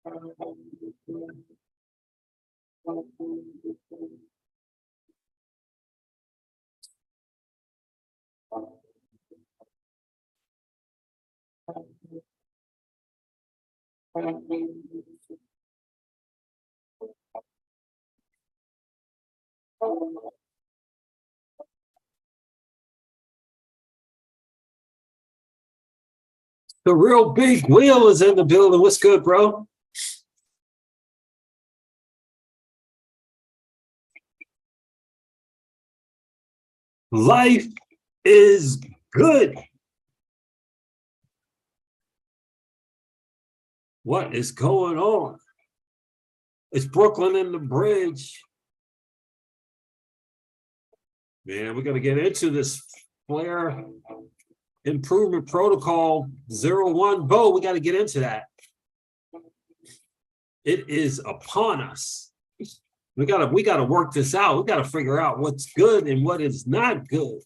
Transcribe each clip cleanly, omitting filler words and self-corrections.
The real big wheel is in the building. What's good, bro? Life is good. What is going on? It's Brooklyn in the bridge. Man, we're going to get into this flare improvement protocol 01 vote. We got to get into that. It is upon us. We gotta work this out. We gotta figure out what's good and what is not good.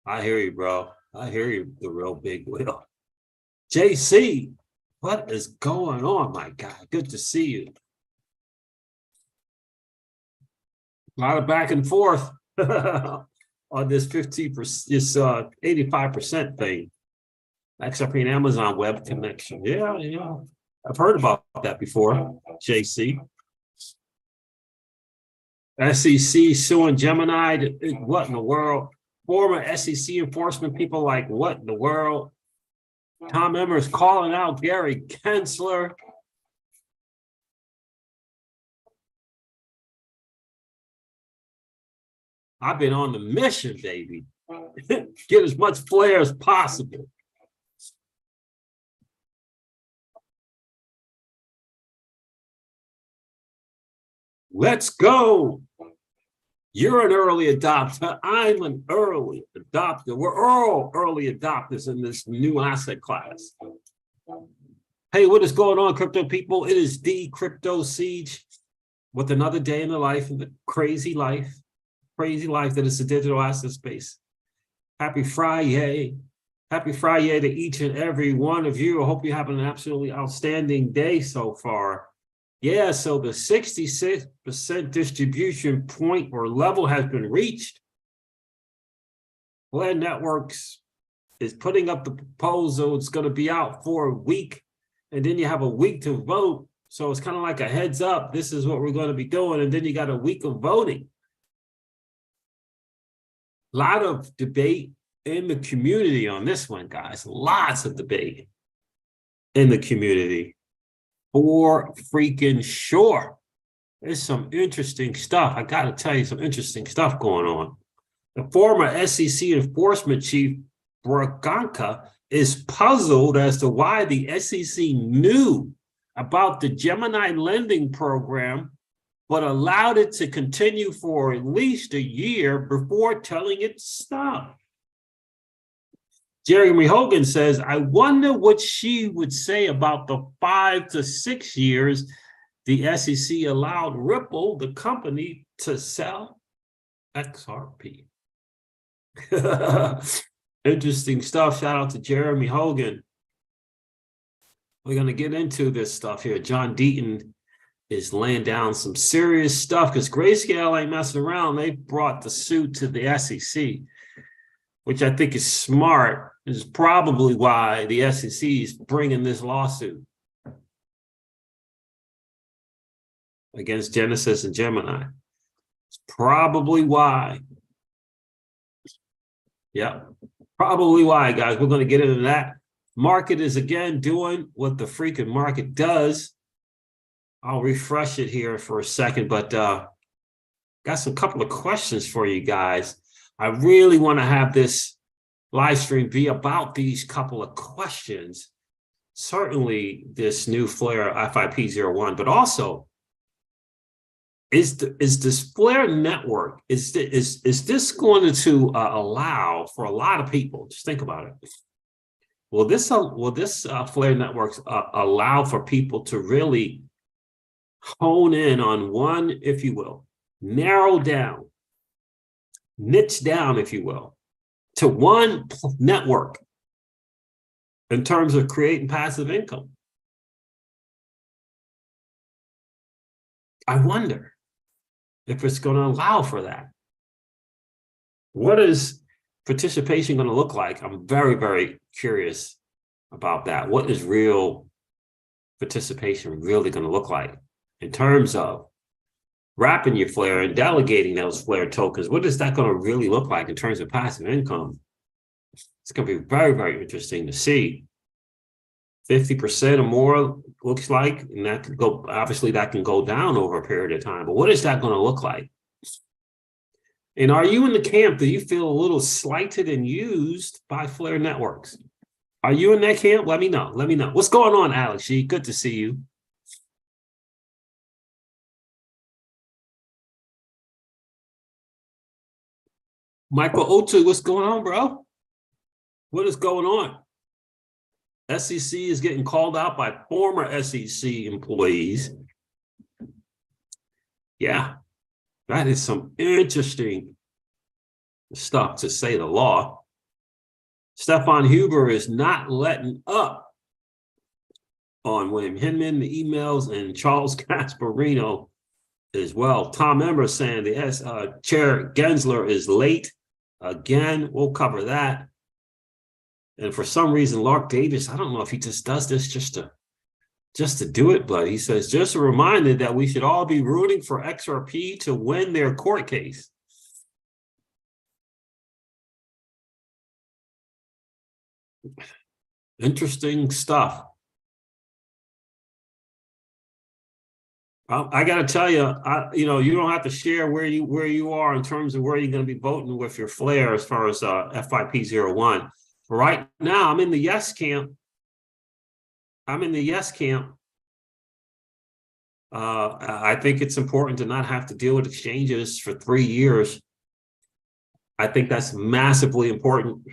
I hear you, bro. I hear you, the real big wheel. JC, what is going on, my guy? Good to see you. A lot of back and forth on this 15%, this 85% thing. XRP and Amazon web connection. Yeah. I've heard about that before, JC. SEC suing Gemini. What in the world? Former SEC enforcement people like, what in the world? Tom Emmer's calling out Gary Gensler. I've been on the mission, baby. Get as much flair as possible. Let's go. You're an early adopter. I'm an early adopter. We're all early adopters in this new asset class. Hey, what is going on, crypto people? It is the Crypto Siege with another day in the life of the crazy life that is the digital asset space. Happy Friday. Happy Friday to each and every one of you. I hope you're having an absolutely outstanding day so far. Yeah, so the 66% distribution point or level has been reached. Flare Networks is putting up the proposal. It's going to be out for a week, and then you have a week to vote. So it's kind of like a heads up. This is what we're going to be doing, and then you got a week of voting. A lot of debate in the community on this one, guys. Lots of debate in the community. For freaking sure. There's some interesting stuff. I got to tell you some interesting stuff going on. The former SEC enforcement chief, Braganca, is puzzled as to why the SEC knew about the Gemini lending program, but allowed it to continue for at least a year before telling it to stop. Jeremy Hogan says, I wonder what she would say about the 5 to 6 years the SEC allowed Ripple, the company, to sell XRP. Interesting stuff. Shout out to Jeremy Hogan. We're going to get into this stuff here. John Deaton is laying down some serious stuff because Grayscale ain't messing around. They brought the suit to the SEC, which I think is smart. This is probably why the SEC is bringing this lawsuit against Genesis and Gemini. It's probably why. Yeah, probably why, guys. We're going to get into that. Market is, again, doing what the freaking market does. I'll refresh it here for a second, but got some couple of questions for you guys. I really want to have this live stream be about these couple of questions. Certainly this new flare FIP01, but also is this flare network, is this going to allow for a lot of people? Just think about it. Will this flare networks allow for people to really hone in on one, if you will, narrow down, niche down, if you will, to one network in terms of creating passive income. I wonder if it's going to allow for that. What is participation going to look like? I'm very, very curious about that. What is real participation really going to look like in terms of wrapping your flare and delegating those flare tokens? What is that going to really look like in terms of passive income? It's going to be very, very interesting to see. 50% or more looks like, and that could go, obviously that can go down over a period of time, but what is that going to look like? And are you in the camp that you feel a little slighted and used by flare networks? Are you in that camp? Let me know. Let me know. What's going on, Alex G? Good to see you. Michael O2, what's going on, bro? What is going on? SEC is getting called out by former SEC employees. Yeah, that is some interesting stuff, to say the law. Stefan Huber is not letting up on William Hinman, the emails, and Charles Gasparino as well. Tom Emmer saying the Chair Gensler is late again. We'll cover that. And for some reason, Lark Davis, I don't know if he just does this just to do it, but he says, just a reminder that we should all be rooting for XRP to win their court case. Interesting stuff. I got to tell you, you don't have to share where you are in terms of where you're going to be voting with your flare as far as FIP01. Right now, I'm in the yes camp. I think it's important to not have to deal with exchanges for 3 years. I think that's massively important.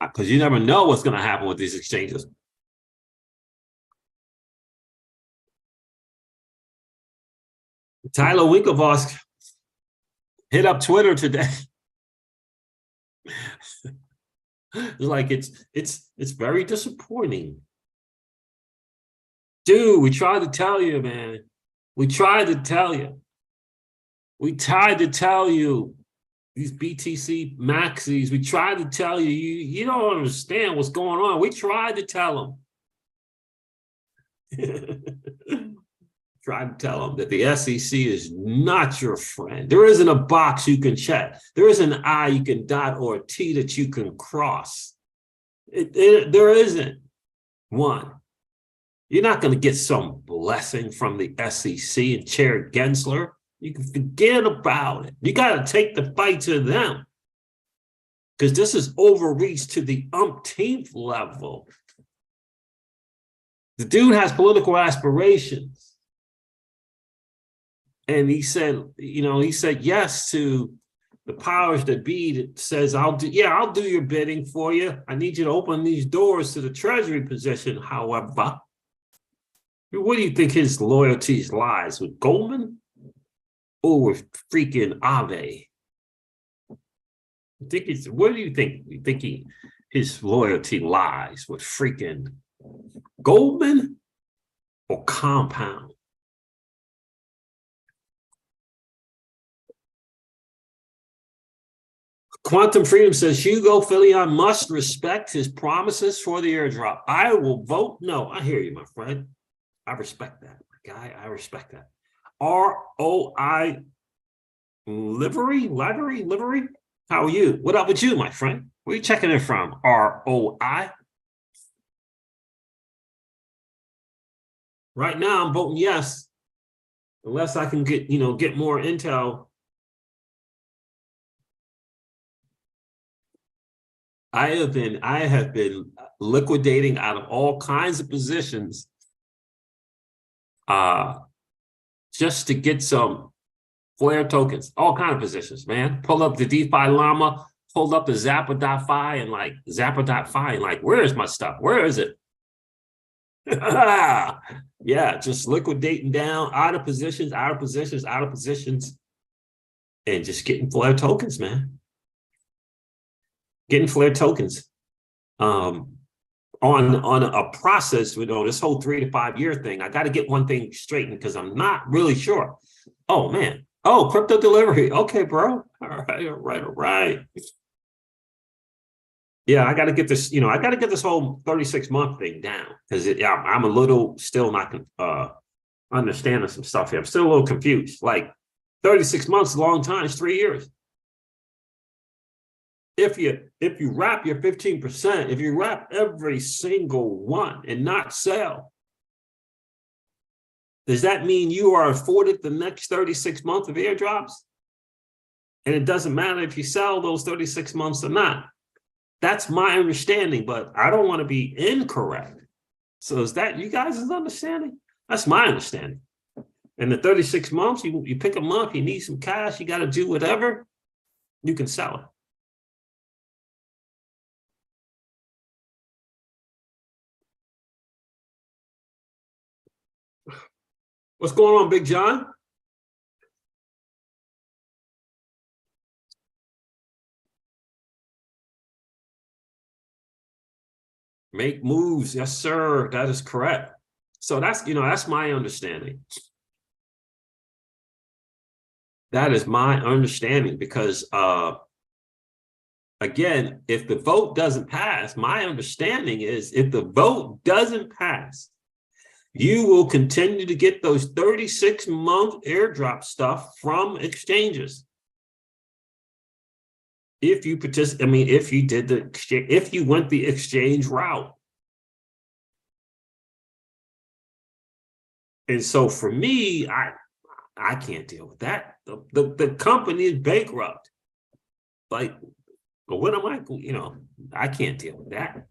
Because you never know what's going to happen with these exchanges. Tyler Winklevoss hit up Twitter today. It's like it's very disappointing. Dude, we tried to tell you, man. We tried to tell you. We tried to tell you these BTC maxis. We tried to tell you, you don't understand what's going on. We tried to tell them. Try to tell them that the SEC is not your friend. There isn't a box you can check. There isn't an I you can dot or a T that you can cross. There isn't one. You're not going to get some blessing from the SEC and Chair Gensler. You can forget about it. You got to take the fight to them, because this is overreach to the umpteenth level. The dude has political aspirations. And he said, he said yes to the powers that be that says, I'll do your bidding for you. I need you to open these doors to the treasury position. However, what do you think his loyalties lies with, Goldman or with freaking Abe? What do you think? You think his loyalty lies with freaking Goldman or Compound? Quantum Freedom says Hugo Filion must respect his promises for the airdrop. I will vote no. I hear you, my friend. I respect that, my guy. I respect that. ROI livery. How are you? What up with you, my friend? Where are you checking it from? ROI. Right now, I'm voting yes, unless I can get more intel. I have been liquidating out of all kinds of positions just to get some flare tokens, all kinds of positions, man. Pull up the DeFi Llama, pulled up the Zappa.fi and like, where is my stuff? Where is it? Yeah, just liquidating down out of positions, and just getting flare tokens, man. getting flare tokens. On a process, this whole 3 to 5 year thing. I got to get one thing straightened because I'm not really sure. Oh man. Oh, crypto delivery. Okay, bro. All right. Yeah, I got to get this, I got to get this whole 36-month thing down because I'm a little still not understanding some stuff here. I'm still a little confused. Like 36 months is a long time. It's 3 years. If you wrap your 15%, if you wrap every single one and not sell, does that mean you are afforded the next 36 months of airdrops? And it doesn't matter if you sell those 36 months or not. That's my understanding, but I don't want to be incorrect. So is that you guys' understanding? That's my understanding. And the 36 months, you pick a month, you need some cash, you got to do whatever, you can sell it. What's going on, Big John? Make moves. Yes, sir. That is correct. So that's my understanding. That is my understanding because, again, if the vote doesn't pass, my understanding is if the vote doesn't pass, you will continue to get those 36-month airdrop stuff from exchanges. If you if you did the exchange, if you went the exchange route. And so for me, I can't deal with that. The company is bankrupt. Like, but what am I, I can't deal with that.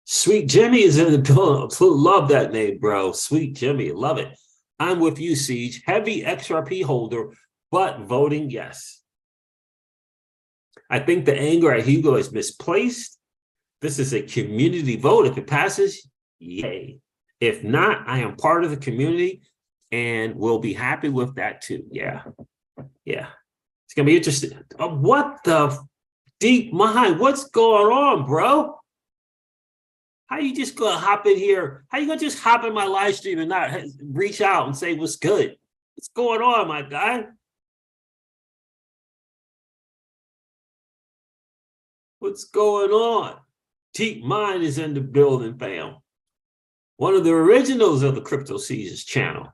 Sweet Jimmy is in the building. Love that name, bro. Sweet Jimmy, love it. I'm with you, Siege. Heavy XRP holder, but voting yes. I think the anger at Hugo is misplaced. This is a community vote. If it passes, yay. If not, I am part of the community and will be happy with that too. Yeah. It's going to be interesting. What the deep mind? What's going on, bro? How you just gonna hop in here? How you gonna just hop in my live stream and not reach out and say what's good? What's going on, my guy? What's going on? Deep Mind is in the building, fam. One of the originals of the Crypto Seasons channel.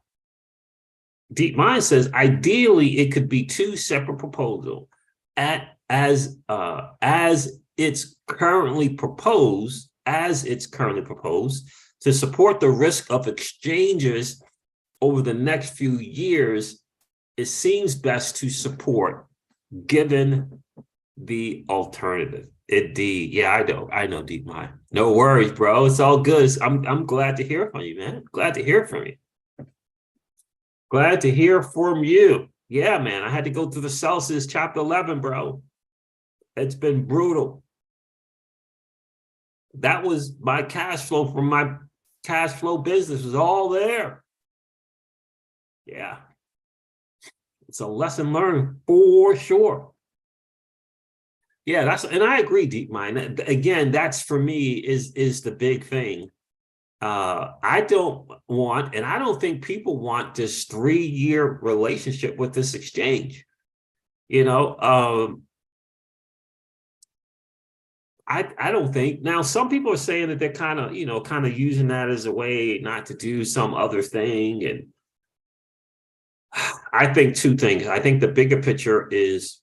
Deep Mind says ideally it could be 2 separate proposals as it's currently proposed. To support the risk of exchanges over the next few years, it seems best to support given the alternative. Indeed. Yeah, I know, Deep Mind. No worries, bro. It's all good. I'm glad to hear from you, man. Glad to hear from you. Glad to hear from you. Yeah, man. I had to go through the Celsius chapter 11, bro. It's been brutal. That was my cash flow from my cash flow business was all there. Yeah. It's a lesson learned for sure. Yeah, and I agree, Deep Mind. Again, that's for me is the big thing. I don't want, and I don't think people want this 3-year relationship with this exchange. I don't think. Now, some people are saying that they're kind of using that as a way not to do some other thing. And I think 2 things. I think the bigger picture is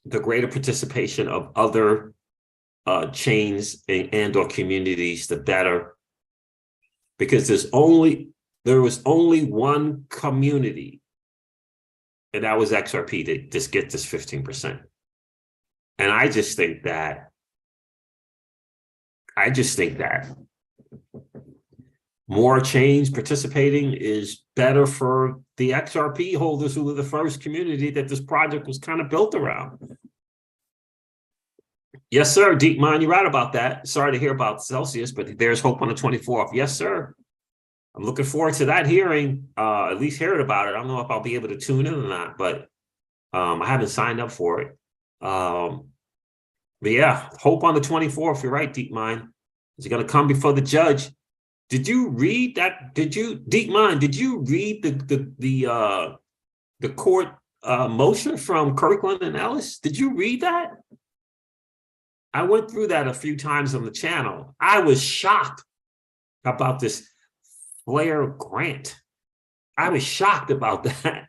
the greater participation of other chains and or communities, the better. Because there was only one community, and that was XRP to just get this 15%. And I just think that more chains participating is better for the XRP holders who were the first community that this project was kind of built around. Yes, sir. Deep Mind, you're right about that. Sorry to hear about Celsius, but there's hope on the 24th. Yes, sir. I'm looking forward to that hearing, at least hearing about it. I don't know if I'll be able to tune in or not, but I haven't signed up for it. But yeah, hope on the 24th. You're right, Deep Mind. Is going to come before the judge. Did you read that? Did you, Deep Mind? Did you read the court motion from Kirkland and Ellis? Did you read that? I went through that a few times on the channel. I was shocked about this Flair grant. I was shocked about that.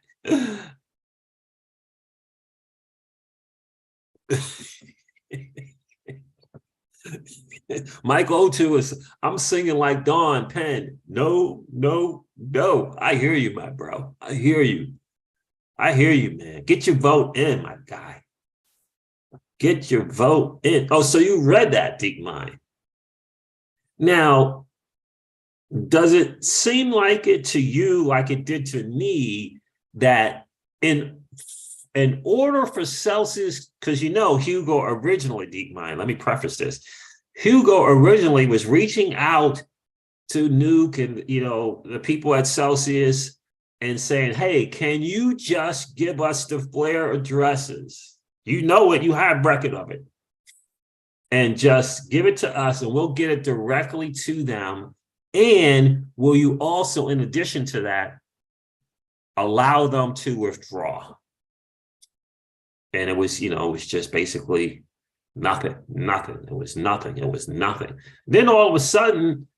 Mike O2 is, I'm singing like Dawn Penn. No, no, no. I hear you, my bro. I hear you. I hear you, man. Get your vote in, my guy. Get your vote in. Oh, so you read that, Deep Mind. Now, does it seem like it to you, like it did to me, that in order for Celsius, because you know Hugo originally, Deep Mind, let me preface this. Hugo originally was reaching out to Nuke and, you know, the people at Celsius and saying, hey, can you just give us the Flair addresses? You know it, you have record of it. And just give it to us and we'll get it directly to them. And will you also, in addition to that, allow them to withdraw? And it was, you know, it was just basically nothing. It was nothing. Then all of a sudden,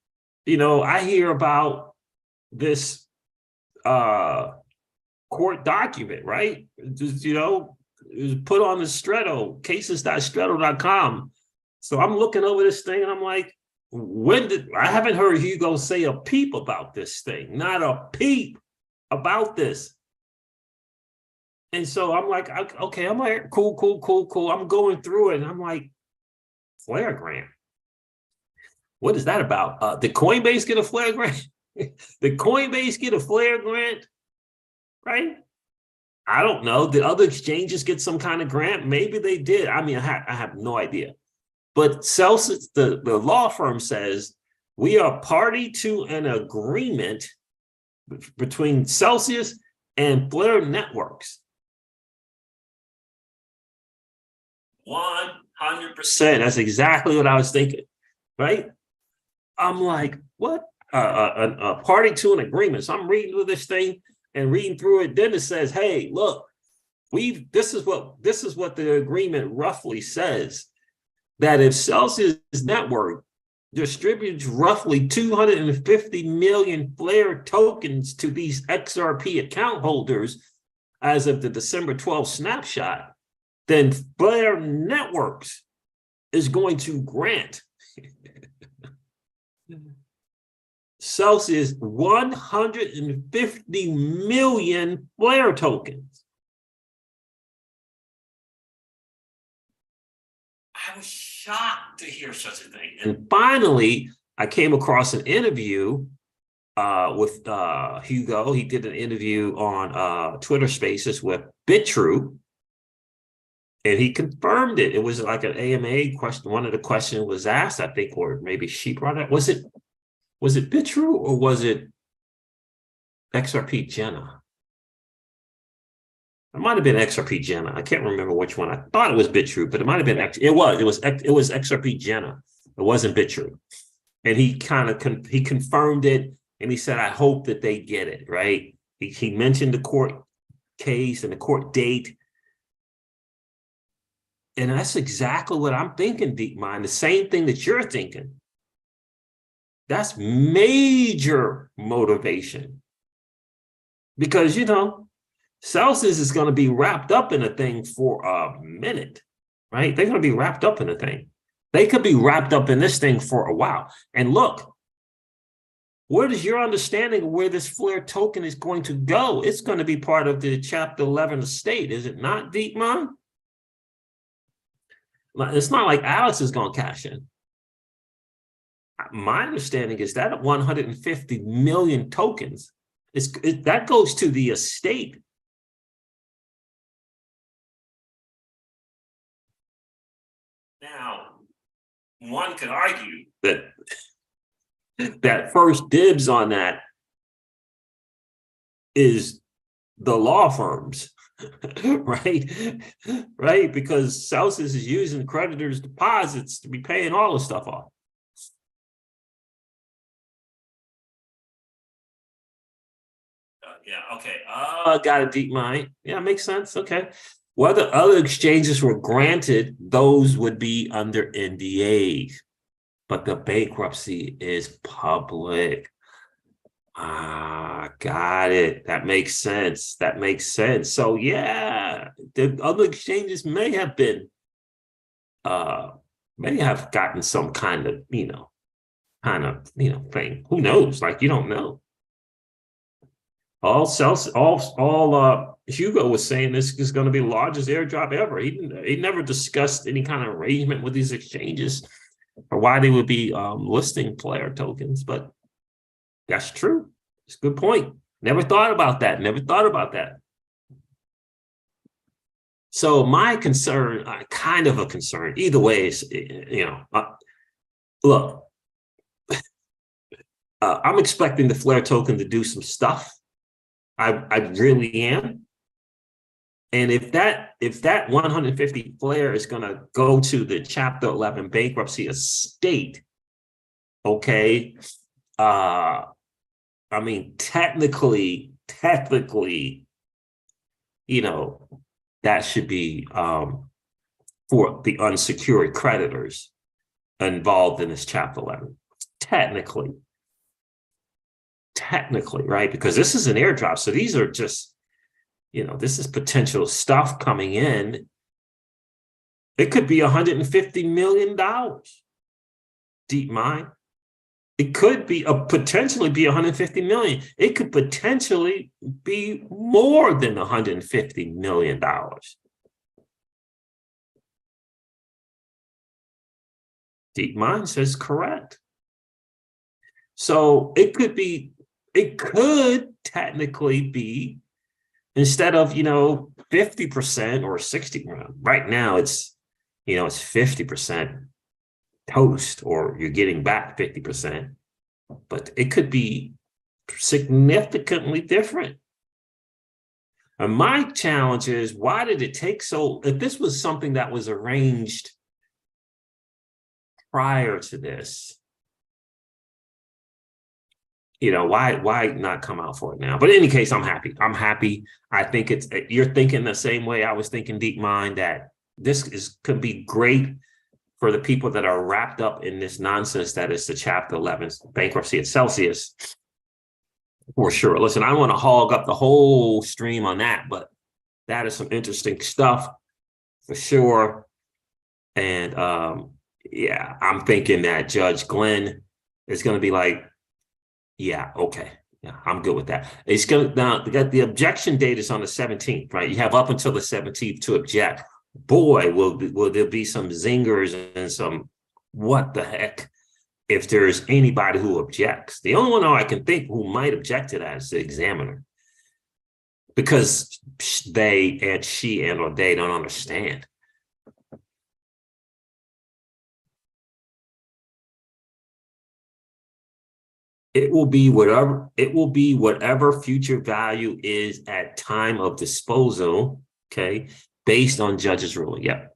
you know, I hear about this court document, right? Just, you know, it was put on the Stretto, cases.stretto.com. So I'm looking over this thing and I'm like, I haven't heard Hugo say a peep about this thing, not a peep about this. And so I'm like, okay, I'm like, cool. I'm going through it and I'm like, Flair grant. What is that about? Did Coinbase get a Flair grant? Did Coinbase get a Flair grant? Right? I don't know. Did other exchanges get some kind of grant? Maybe they did. I mean, I have no idea. But Celsius, the law firm says we are party to an agreement between Celsius and Flair Networks. 100%. That's exactly what I was thinking, right? I'm like, what? A party to an agreement. So I'm reading through this thing and reading through it. Then it says, hey, look, this is what the agreement roughly says. That if Celsius Network distributes roughly 250 million Flair tokens to these XRP account holders as of the December 12th snapshot, then Flair Networks is going to grant Celsius 150 million Flair tokens. I was shocked to hear such a thing. And finally, I came across an interview with Hugo. He did an interview on Twitter Spaces with BitTrue, and he confirmed it. It was like an AMA question. One of the questions was asked, I think, or maybe she brought it. Was it BitTrue or was it XRP Jenna? It might have been XRP Jenna. I can't remember which one. I thought it was BitTrue, but it might have been it was XRP Jenna. It wasn't BitTrue. And he kind of he confirmed it, and he said, "I hope that they get it right." He mentioned the court case and the court date, and that's exactly what I'm thinking, Deep Mind. The same thing that you're thinking. That's major motivation, because you know. Celsius is going to be wrapped up in a thing for a minute, right? They're going to be wrapped up in a thing. They could be wrapped up in this thing for a while. And look, where does your understanding of where this Flair token is going to go? It's going to be part of the Chapter 11 estate, is it not, Deep Mind? It's not like Alice is going to cash in. My understanding is that 150 million tokens, that goes to the estate. Now, one could argue that first dibs on that is the law firms, right? Right? Because Celsius is using creditors' deposits to be paying all the stuff off. Yeah, okay. Got a deep mind. Yeah, makes sense. Okay. Whether other exchanges were granted, those would be under NDA, but the bankruptcy is public. Got it. That makes sense. That makes sense. So yeah, the other exchanges may have been may have gotten some kind of, thing. Who knows? Like, you don't know. Hugo was saying this is going to be the largest airdrop ever. He never discussed any kind of arrangement with these exchanges or why they would be listing player tokens, but that's true. It's a good point. Never thought about that. Never thought about that. So my concern, kind of a concern, either way is, look, I'm expecting the Flare token to do some stuff. I really am. And if that 150 Flare is going to go to the Chapter 11 bankruptcy estate, okay, I mean, technically, that should be for the unsecured creditors involved in this Chapter 11. Technically, right? Because this is an airdrop. So these are just, this is potential stuff coming in. It could be $150 million. Deep mind. It could be potentially be 150 million. It could potentially be more than $150 million. Deep mind says correct. So it could technically be, instead of 50% or 60%. Right now it's 50% toast, or you're getting back 50%, but it could be significantly different. And my challenge is, why did it take so, if this was something that was arranged prior to this, why not come out for it now? But in any case, I'm happy. I think you're thinking the same way I was thinking, deep mind, that this could be great for the people that are wrapped up in this nonsense that is the Chapter 11 bankruptcy at Celsius, for sure. Listen, I don't want to hog up the whole stream on that, but that is some interesting stuff for sure. And yeah, I'm thinking that Judge Glenn is going to be like, yeah, okay. Yeah, I'm good with that. It's going to, now the objection date is on the 17th, right? You have up until the 17th to object. Boy, will there be some zingers and some what the heck if there's anybody who objects. The only one I can think who might object to that is the examiner, because they don't understand. It will be whatever future value is at time of disposal, okay, based on judge's ruling. Yep.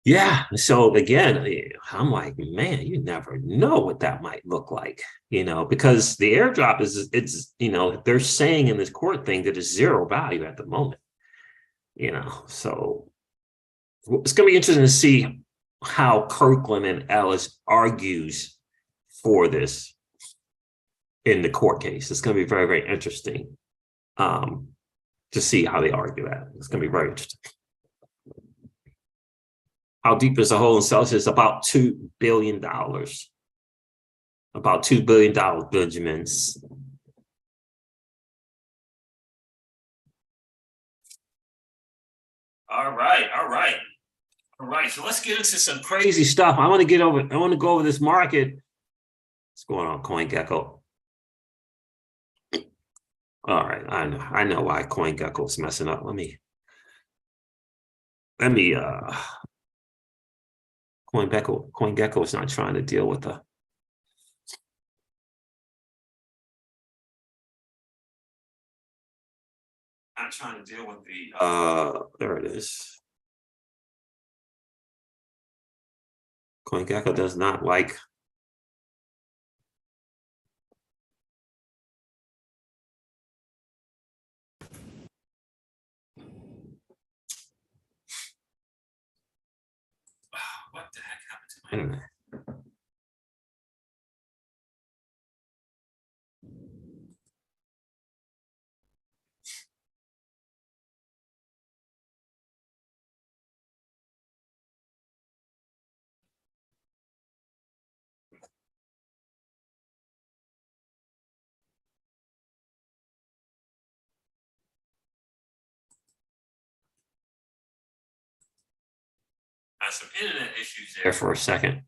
Yeah. So again, I'm like, man, you never know what that might look like, because the airdrop they're saying in this court thing that it's zero value at the moment, so it's going to be interesting to see how Kirkland and Ellis argues for this in the court case. It's going to be very, very interesting to see how they argue that. It's going to be very interesting. How deep is the hole in Celsius? About $2 billion. About $2 billion, Benjamins. All right. So let's get into some crazy stuff. I want to go over this market. What's going on, CoinGecko? All right, I know why CoinGecko's messing up. Let me CoinGecko is not trying to deal with I'm trying to deal with the there it is. CoinGecko does not like what the heck happened to my internet? Some internet issues there for a second.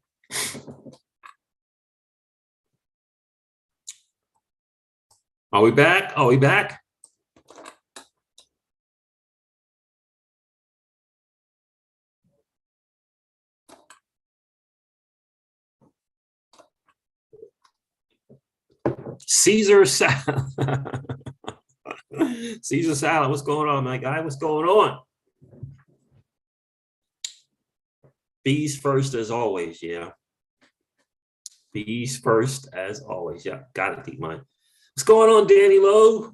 Are we back? Are we back? Caesar salad. Caesar salad. What's going on, my guy? What's going on? Fees first as always, yeah. Fees first as always, yeah. Got to keep mine. What's going on, Danny Lowe?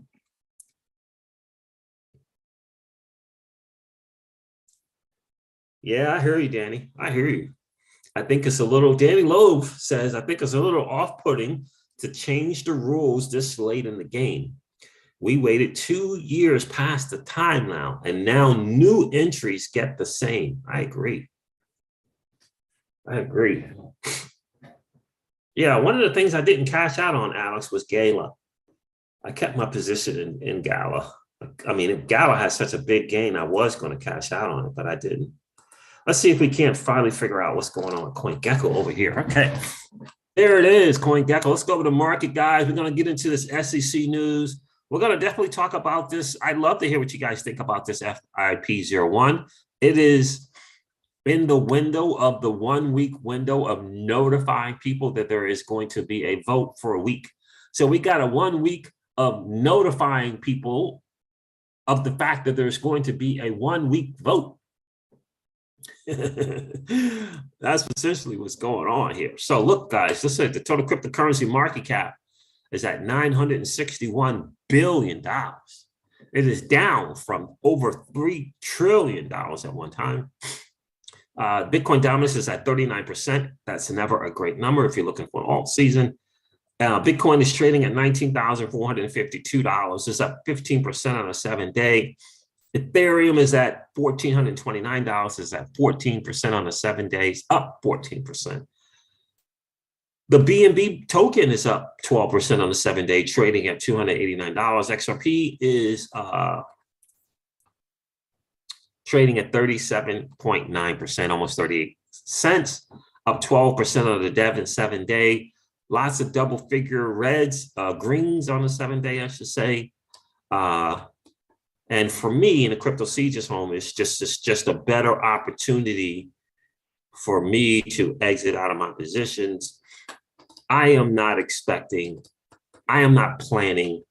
Yeah, I hear you, Danny. I hear you. I think it's a little, Danny Lowe says, I think it's a little off-putting to change the rules this late in the game. We waited 2 years past the time now, and now new entries get the same. I agree. I agree. Yeah, one of the things I didn't cash out on, Alex, was Gala. I kept my position in Gala. I mean, if Gala has such a big gain, I was going to cash out on it, but I didn't. Let's see if we can't finally figure out what's going on with CoinGecko over here. Okay, there it is, CoinGecko. Let's go over the market, guys. We're going to get into this SEC news. We're going to definitely talk about this. I'd love to hear what you guys think about this FIP01. It is in the window of the 1 week window of notifying people that there is going to be a vote for a week. So we got a 1 week of notifying people of the fact that there's going to be a 1 week vote. That's essentially what's going on here. So look, guys, let's say the total cryptocurrency market cap is at $961 billion. It is down from over $3 trillion at one time. Bitcoin dominance is at 39%. That's never a great number if you're looking for an alt season. Bitcoin is trading at $19,452. It's up 15% on a 7-day. Ethereum is at $1,429. It's at 14% on the 7 days, up 14%. The BNB token is up 12% on the 7-day, trading at $289. XRP is trading at 37.9%, almost 38 cents, up 12% on the Dev and 7-day. Lots of double figure reds, greens on the 7-day, I should say. And for me in the crypto Sieges home, it's just a better opportunity for me to exit out of my positions. I am not planning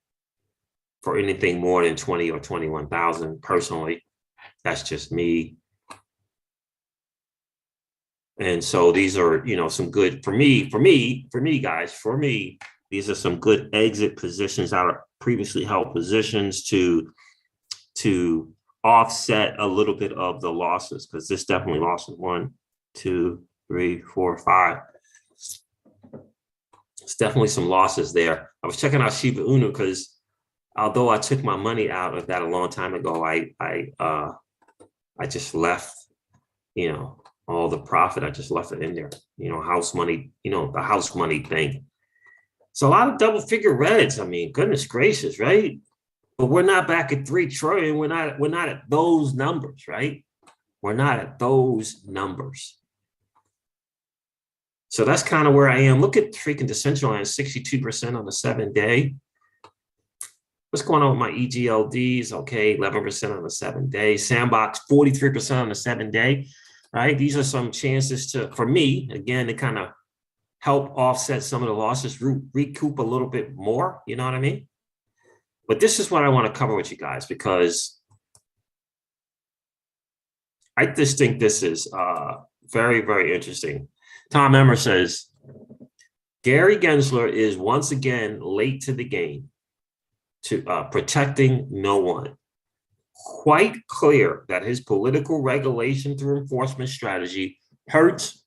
for anything more than 20 or 21,000 personally. That's just me. And so these are, some good for me, guys, these are some good exit positions out of previously held positions to offset a little bit of the losses, because this definitely lost 1, 2, 3, 4, 5. It's definitely some losses there. I was checking out Shiba Inu because although I took my money out of that a long time ago, I just left, all the profit. I just left it in there, house money, the house money thing. So a lot of double figure reds. I mean, goodness gracious, right? But we're not back at 3 trillion. We're not at those numbers, right? We're not at those numbers. So that's kind of where I am. Look at freaking Decentraland, 62% on the 7-day. What's going on with my EGLDs? Okay, 11% on the 7-day. Sandbox, 43% on the 7-day, right? These are some chances for me, again, to kind of help offset some of the losses, recoup a little bit more, you know what I mean? But this is what I want to cover with you guys, because I just think this is very, very interesting. Tom Emmer says, Gary Gensler is once again late to the game to protecting no one. Quite clear that his political regulation through enforcement strategy hurts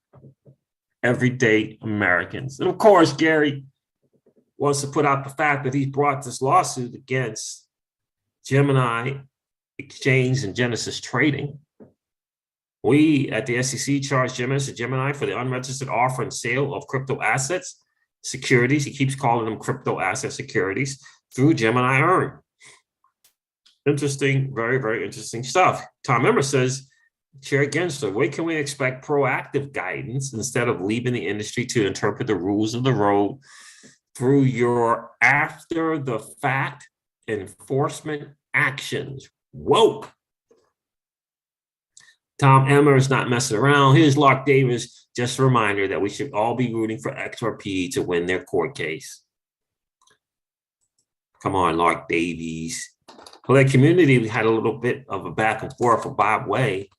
everyday Americans. And of course, Gary wants to put out the fact that he's brought this lawsuit against Gemini Exchange and Genesis Trading. We at the SEC charged Gemini for the unregistered offer and sale of crypto assets, securities. He keeps calling them crypto asset securities through Gemini Earn. Interesting, very, very interesting stuff. Tom Emmer says, Chair Gensler, when can we expect proactive guidance instead of leaving the industry to interpret the rules of the road through your after the fact enforcement actions? Woke. Tom Emmer is not messing around. Here's Lark Davis, just a reminder that we should all be rooting for XRP to win their court case. Come on, Lark Davies. Well, that community, we had a little bit of a back and forth with Bob Way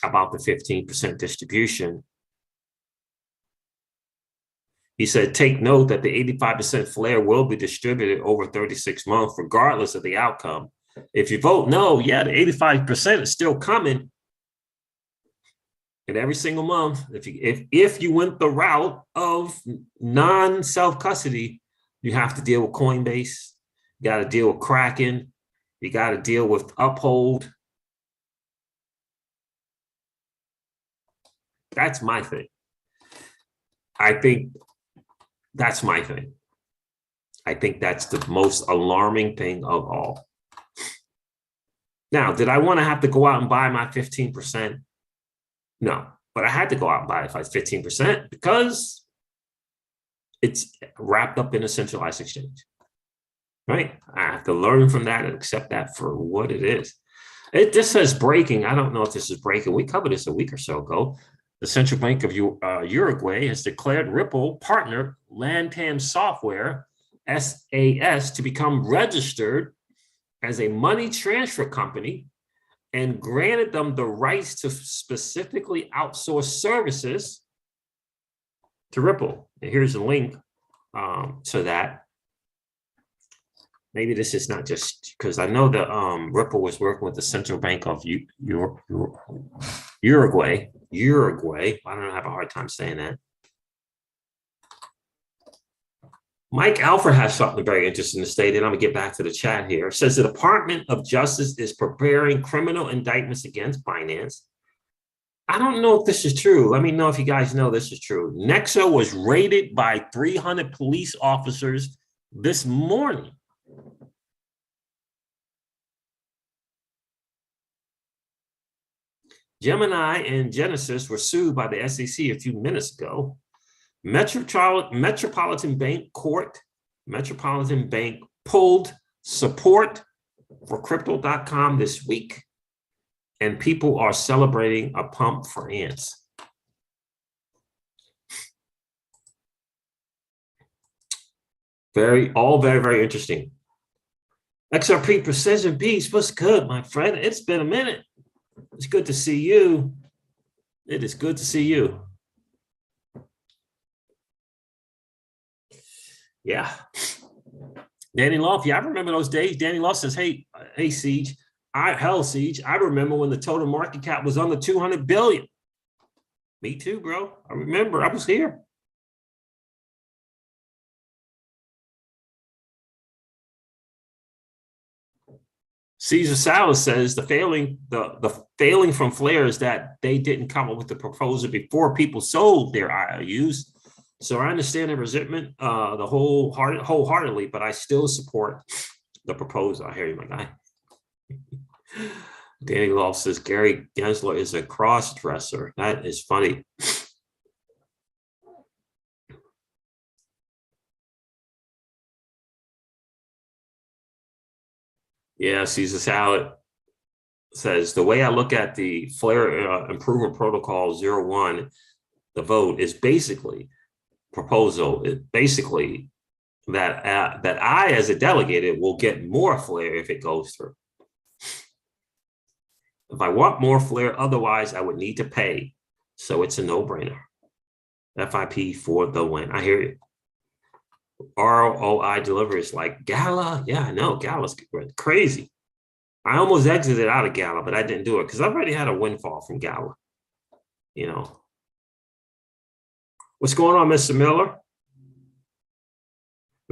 about the 15% distribution. He said, take note that the 85% flare will be distributed over 36 months, regardless of the outcome. If you vote no, yeah, the 85% is still coming. And every single month, if you went the route of non-self-custody, you have to deal with Coinbase. You got to deal with Kraken. You got to deal with Uphold. That's my thing. I think that's my thing. I think that's the most alarming thing of all. Now, did I want to have to go out and buy my 15%? No, but I had to go out and buy it if I was 15% because it's wrapped up in a centralized exchange, right? I have to learn from that and accept that for what it is. This says breaking. I don't know if this is breaking. We covered this a week or so ago. The Central Bank of Uruguay has declared Ripple partner Lantam Software, SAS, to become registered as a money transfer company and granted them the rights to specifically outsource services to Ripple. And here's a link to that. Maybe this is not just because I know that Ripple was working with the Central Bank of Uruguay. I don't have a hard time saying that. Mike Alford has something very interesting to state, and I'm going to get back to the chat here. It says the Department of Justice is preparing criminal indictments against Binance. I don't know if this is true. Let me know if you guys know this is true. Nexo was raided by 300 police officers this morning. Gemini and Genesis were sued by the SEC a few minutes ago. Metropolitan Bank pulled support for crypto.com this week, and people are celebrating a pump for ants. Very, very interesting. XRP Precision Beats, what's good, my friend? It's been a minute. It's good to see you. It is good to see you. Yeah. Danny Loft, yeah, I remember those days. Danny Loft says, hey, Siege, Siege, I remember when the total market cap was under 200 billion. Me too, bro. I remember, I was here. Caesar Salas says the failing from Flare is that they didn't come up with the proposal before people sold their IOUs. So I understand the resentment wholeheartedly, but I still support the proposal. I hear you, my guy. Danny Love says Gary Gensler is a cross-dresser. That is funny. Yeah, Caesar Salad says the way I look at the Flare Improvement Protocol 01, the vote is basically proposal. It basically that I, as a delegate, will get more flare if it goes through. If I want more flare, otherwise I would need to pay. So it's a no-brainer. FIP for the win. I hear you. ROI delivers like Gala. Yeah, I know. Gala's crazy. I almost exited out of Gala, but I didn't do it because I've already had a windfall from Gala. You know. What's going on, Mr. Miller?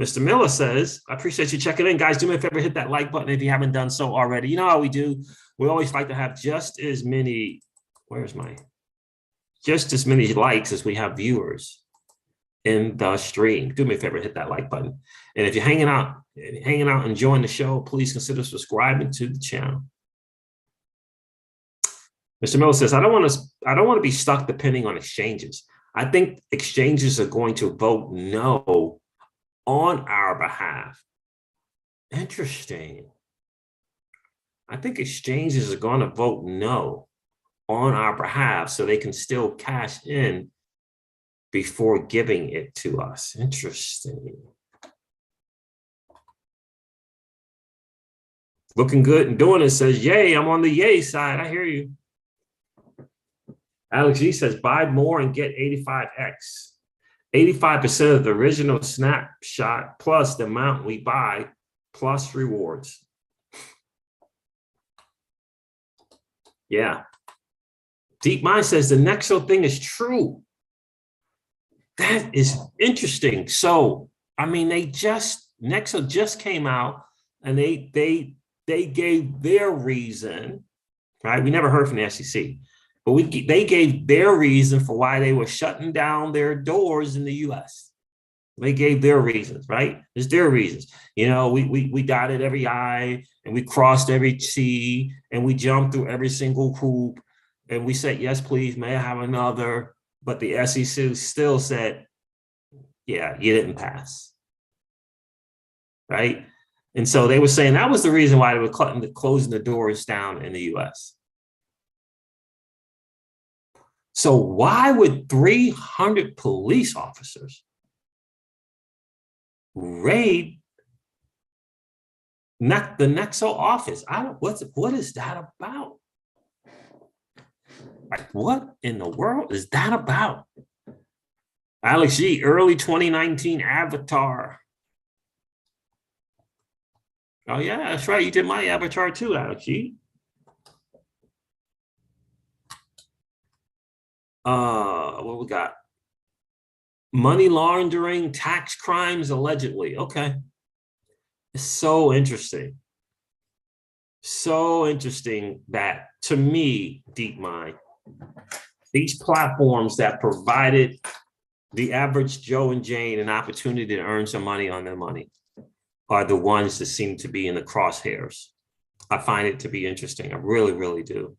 Mr. Miller says, I appreciate you checking in. Guys, do me a favor, hit that like button if you haven't done so already. You know how we do. We always like to have just as many, just as many likes as we have viewers in the stream. Do me a favor, hit that like button. And if you're hanging out, enjoying the show, please consider subscribing to the channel. Mr. Miller says, I don't want to be stuck depending on exchanges. I think exchanges are going to vote no on our behalf. Interesting. I think exchanges are going to vote no on our behalf so they can still cash in before giving it to us. Interesting. Looking good and doing it says, yay, I'm on the yay side. I hear you. Alex G says, buy more and get 85x. 85% of the original snapshot plus the amount we buy plus rewards. Yeah. Deep Mind says the Nexo thing is true. That is interesting. So, I mean, Nexo just came out and they gave their reason, right? We never heard from the SEC. But they gave their reason for why they were shutting down their doors in the U.S. They gave their reasons, right? It's their reasons. You know, we dotted every I and we crossed every T and we jumped through every single hoop and we said, yes, please, may I have another? But the SEC still said, yeah, you didn't pass, right? And so they were saying that was the reason why they were closing the doors down in the U.S. So why would 300 police officers raid the Nexo office? What is that about? Like, what in the world is that about? Alex G, early 2019 avatar. Oh yeah, that's right. You did my avatar too, Alex G. What we got? Money laundering, tax crimes, allegedly. Okay. It's so interesting. So interesting that, to me, Deep Mind, these platforms that provided the average Joe and Jane an opportunity to earn some money on their money are the ones that seem to be in the crosshairs. I find it to be interesting. I really, really do.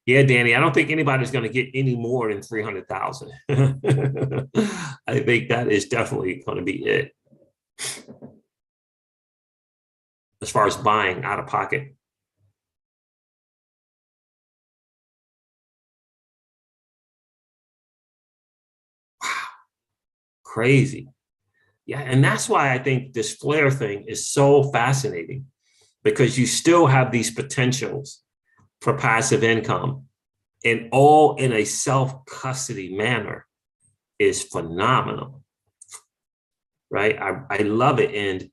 Yeah, Danny, I don't think anybody's going to get any more than 300,000. I think that is definitely going to be it. As far as buying out of pocket. Wow. Crazy. Yeah, and that's why I think this flare thing is so fascinating, because you still have these potentials for passive income, and all in a self-custody manner is phenomenal, right? I love it. And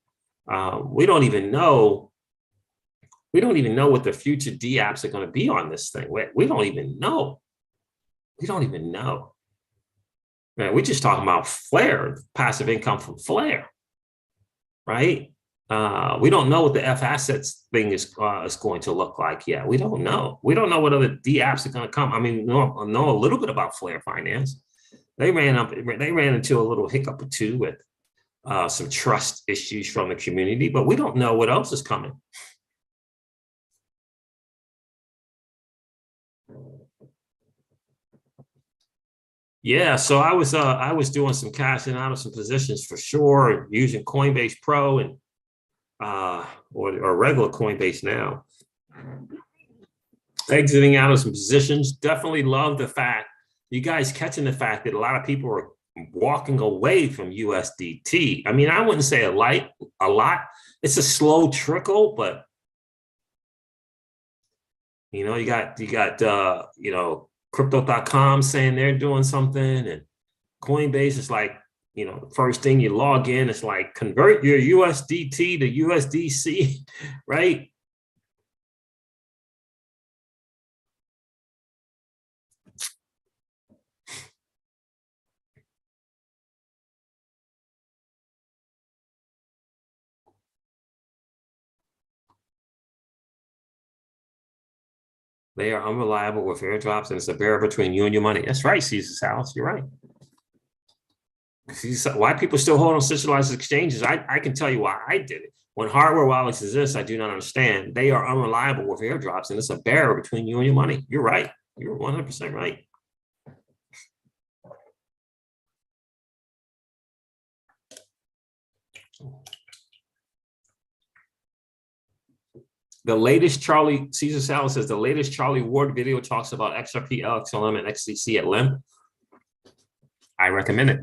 we don't even know what the future D-apps are going to be on this thing. We don't even know. We don't even know. Man, we're just talking about flare, passive income from flare, right? We don't know what the F assets thing is going to look like yet. We don't know. We don't know what other D apps are going to come. I mean, know a little bit about Flare Finance. They ran into a little hiccup or two with some trust issues from the community, but we don't know what else is coming. Yeah, so I was doing some cashing out of some positions for sure, using Coinbase Pro and or regular Coinbase now. Exiting out of some positions. Definitely love the fact, you guys catching the fact that a lot of people are walking away from USDT. I mean, I wouldn't say a lot. It's a slow trickle, but you know, you got you know, crypto.com saying they're doing something, and Coinbase is like, you know, first thing you log in, it's like convert your USDT to USDC, right? They are unreliable with airdrops, and it's a barrier between you and your money. That's right, Caesar Salas. You're right. Why people still hold on centralized exchanges? I can tell you why I did it. When hardware wallets exist, I do not understand. They are unreliable with airdrops, and it's a barrier between you and your money. You're right. You're 100% right. The latest Caesar Salas says the latest Charlie Ward video talks about XRP, LXLM, and XCC at length. I recommend it.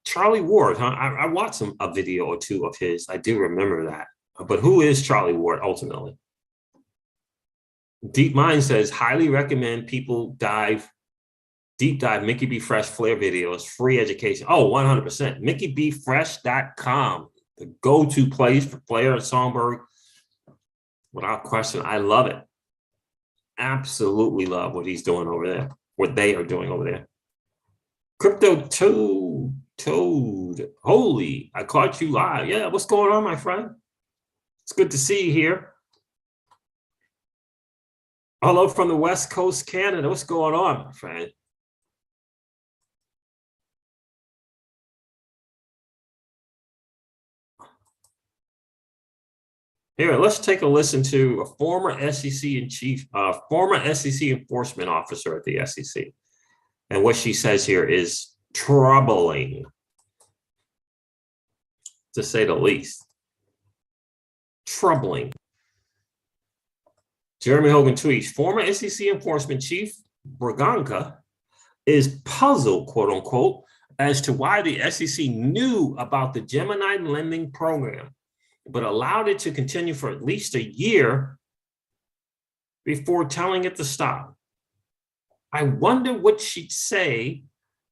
Charlie Ward, huh? I watched a video or two of his. I do remember that. But who is Charlie Ward ultimately? Deep Mind says, highly recommend people deep dive Mickey B. Fresh Flair videos, free education. Oh, 100%. MickeyBFresh.com. The go-to place for Flair and Songbird. Without question, I love it. Absolutely love what he's doing over there, what they are doing over there. Crypto Toad. Holy, I caught you live. Yeah, what's going on, my friend? It's good to see you here. Hello from the West Coast, Canada. What's going on, my friend? Here, let's take a listen to a former SEC enforcement officer at the SEC. And what she says here is troubling, to say the least. Troubling. Jeremy Hogan tweets, former SEC enforcement chief Braganca is puzzled, quote unquote, as to why the SEC knew about the Gemini lending program, but allowed it to continue for at least a year before telling it to stop. I wonder what she'd say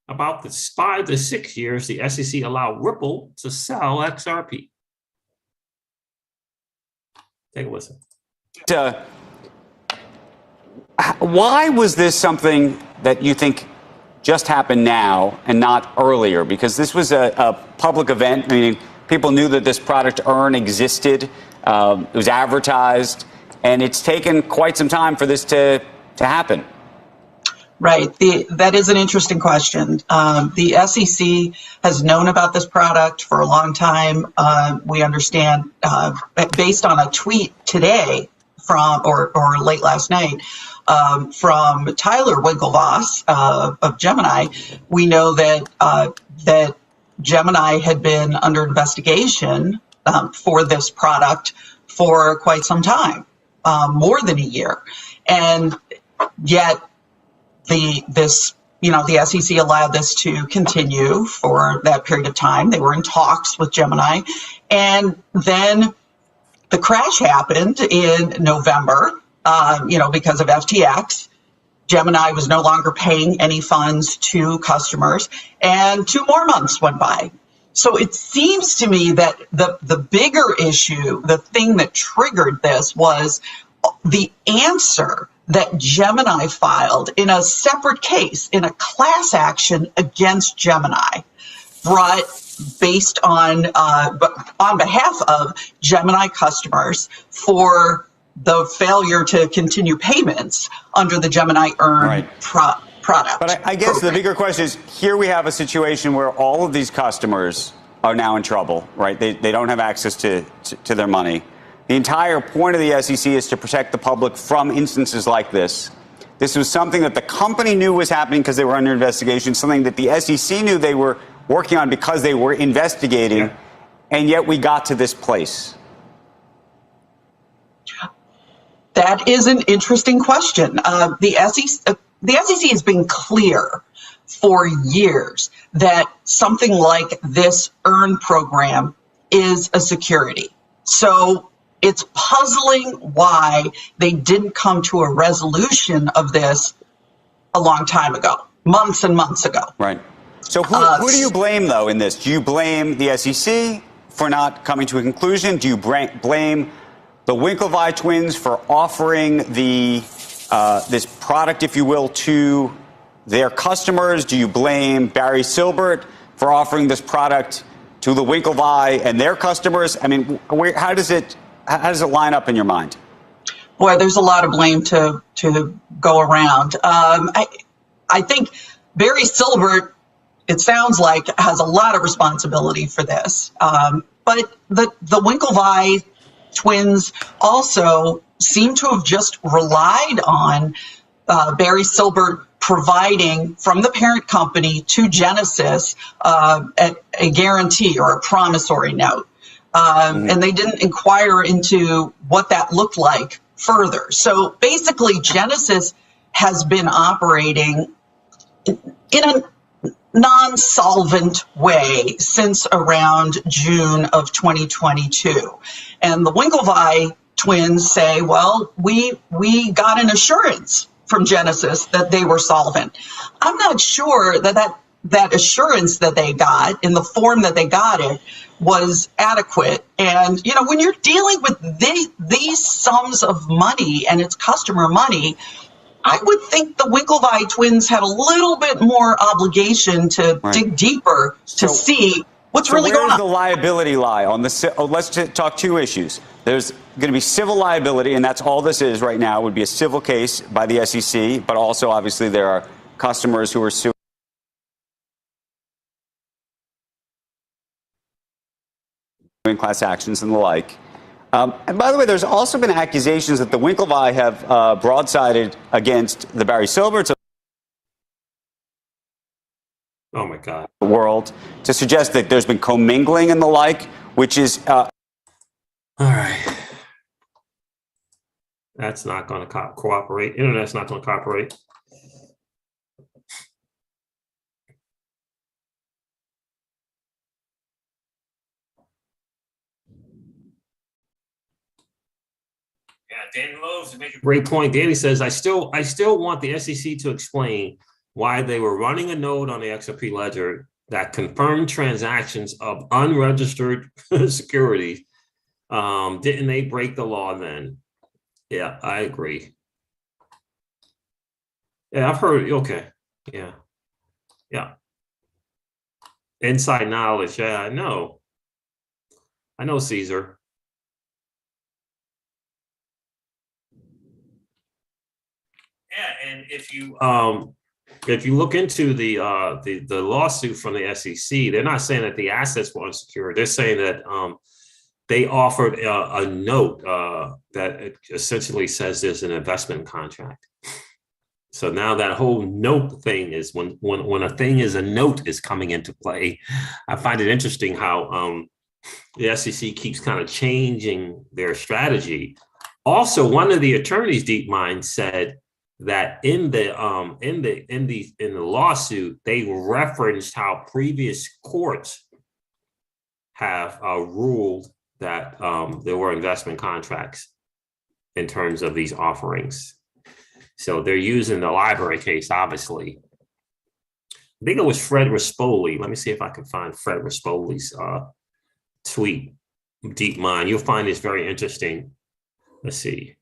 about the 5 to 6 years the SEC allowed Ripple to sell XRP. Take a listen. Why was this something that you think just happened now and not earlier? Because this was a public event, meaning people knew that this product EARN existed, it was advertised, and it's taken quite some time for this to happen. Right. That is an interesting question. The SEC has known about this product for a long time. We understand, based on a tweet today from, or late last night, from Tyler Winklevoss of Gemini, we know that Gemini had been under investigation for this product for quite some time, more than a year, and yet the SEC allowed this to continue for that period of time. They were in talks with Gemini, and then the crash happened in November. Because of FTX, Gemini was no longer paying any funds to customers, and 2 more months went by. So it seems to me that the bigger issue, the thing that triggered this, was the answer that Gemini filed in a separate case, in a class action against Gemini, brought based on behalf of Gemini customers for the failure to continue payments under the Gemini EARN product. But I guess the bigger question is, here we have a situation where all of these customers are now in trouble, right? They don't have access to their money. The entire point of the SEC is to protect the public from instances like this. This was something that the company knew was happening because they were under investigation, something that the SEC knew they were working on because they were investigating, and yet we got to this place. That is an interesting question. The SEC has been clear for years that something like this earn program is a security. So it's puzzling why they didn't come to a resolution of this a long time ago, months and months ago. Right. So who do you blame, though, in this? Do you blame the SEC for not coming to a conclusion? Do you blame the Winklevi twins for offering this product, if you will, to their customers? Do you blame Barry Silbert for offering this product to the Winklevi and their customers? I mean, how does it line up in your mind? Boy, there's a lot of blame to go around. I think Barry Silbert, it sounds like, has a lot of responsibility for this. But the Winklevi twins also seem to have just relied on Barry Silbert providing from the parent company to Genesis a guarantee or a promissory note. And they didn't inquire into what that looked like further. So basically, Genesis has been operating in a non-solvent way since around June of 2022. And the Winklevi twins say, well, we got an assurance from Genesis that they were solvent. I'm not sure that assurance that they got in the form that they got it was adequate. And, you know, when you're dealing with these sums of money and it's customer money, I would think the Winklevi twins had a little bit more obligation to dig deeper to see what's really going on. Where does the liability lie on the? Let's talk two issues. There's going to be civil liability, and that's all this is right now. Would be a civil case by the SEC, but also obviously there are customers who are suing class actions and the like. And by the way, there's also been accusations that the Winklevi have broadsided against the Barry Silberts of Oh my God. the world to suggest that there's been commingling and the like, which is All right. That's not going to cooperate. Internet's not going to cooperate. Yeah, Danny Loves make a great point. Danny says, I still want the SEC to explain why they were running a node on the XRP ledger that confirmed transactions of unregistered securities. Didn't they break the law then? Yeah, I agree. Yeah, I've heard. Okay. Yeah. Yeah. Inside knowledge. Yeah, I know. I know, Caesar. Yeah, and if you look into the lawsuit from the SEC, they're not saying that the assets were unsecured. They're saying that they offered a note that essentially says there's an investment contract. So now that whole note thing is when a thing is a note is coming into play. I find it interesting how the SEC keeps kind of changing their strategy. Also, one of the attorneys, DeepMind, said that in the lawsuit, they referenced how previous courts have ruled that there were investment contracts in terms of these offerings. So they're using the library case, obviously. I think it was Fred Rispoli. Let me see if I can find Fred Rispoli's tweet, DeepMind. You'll find this very interesting. Let's see.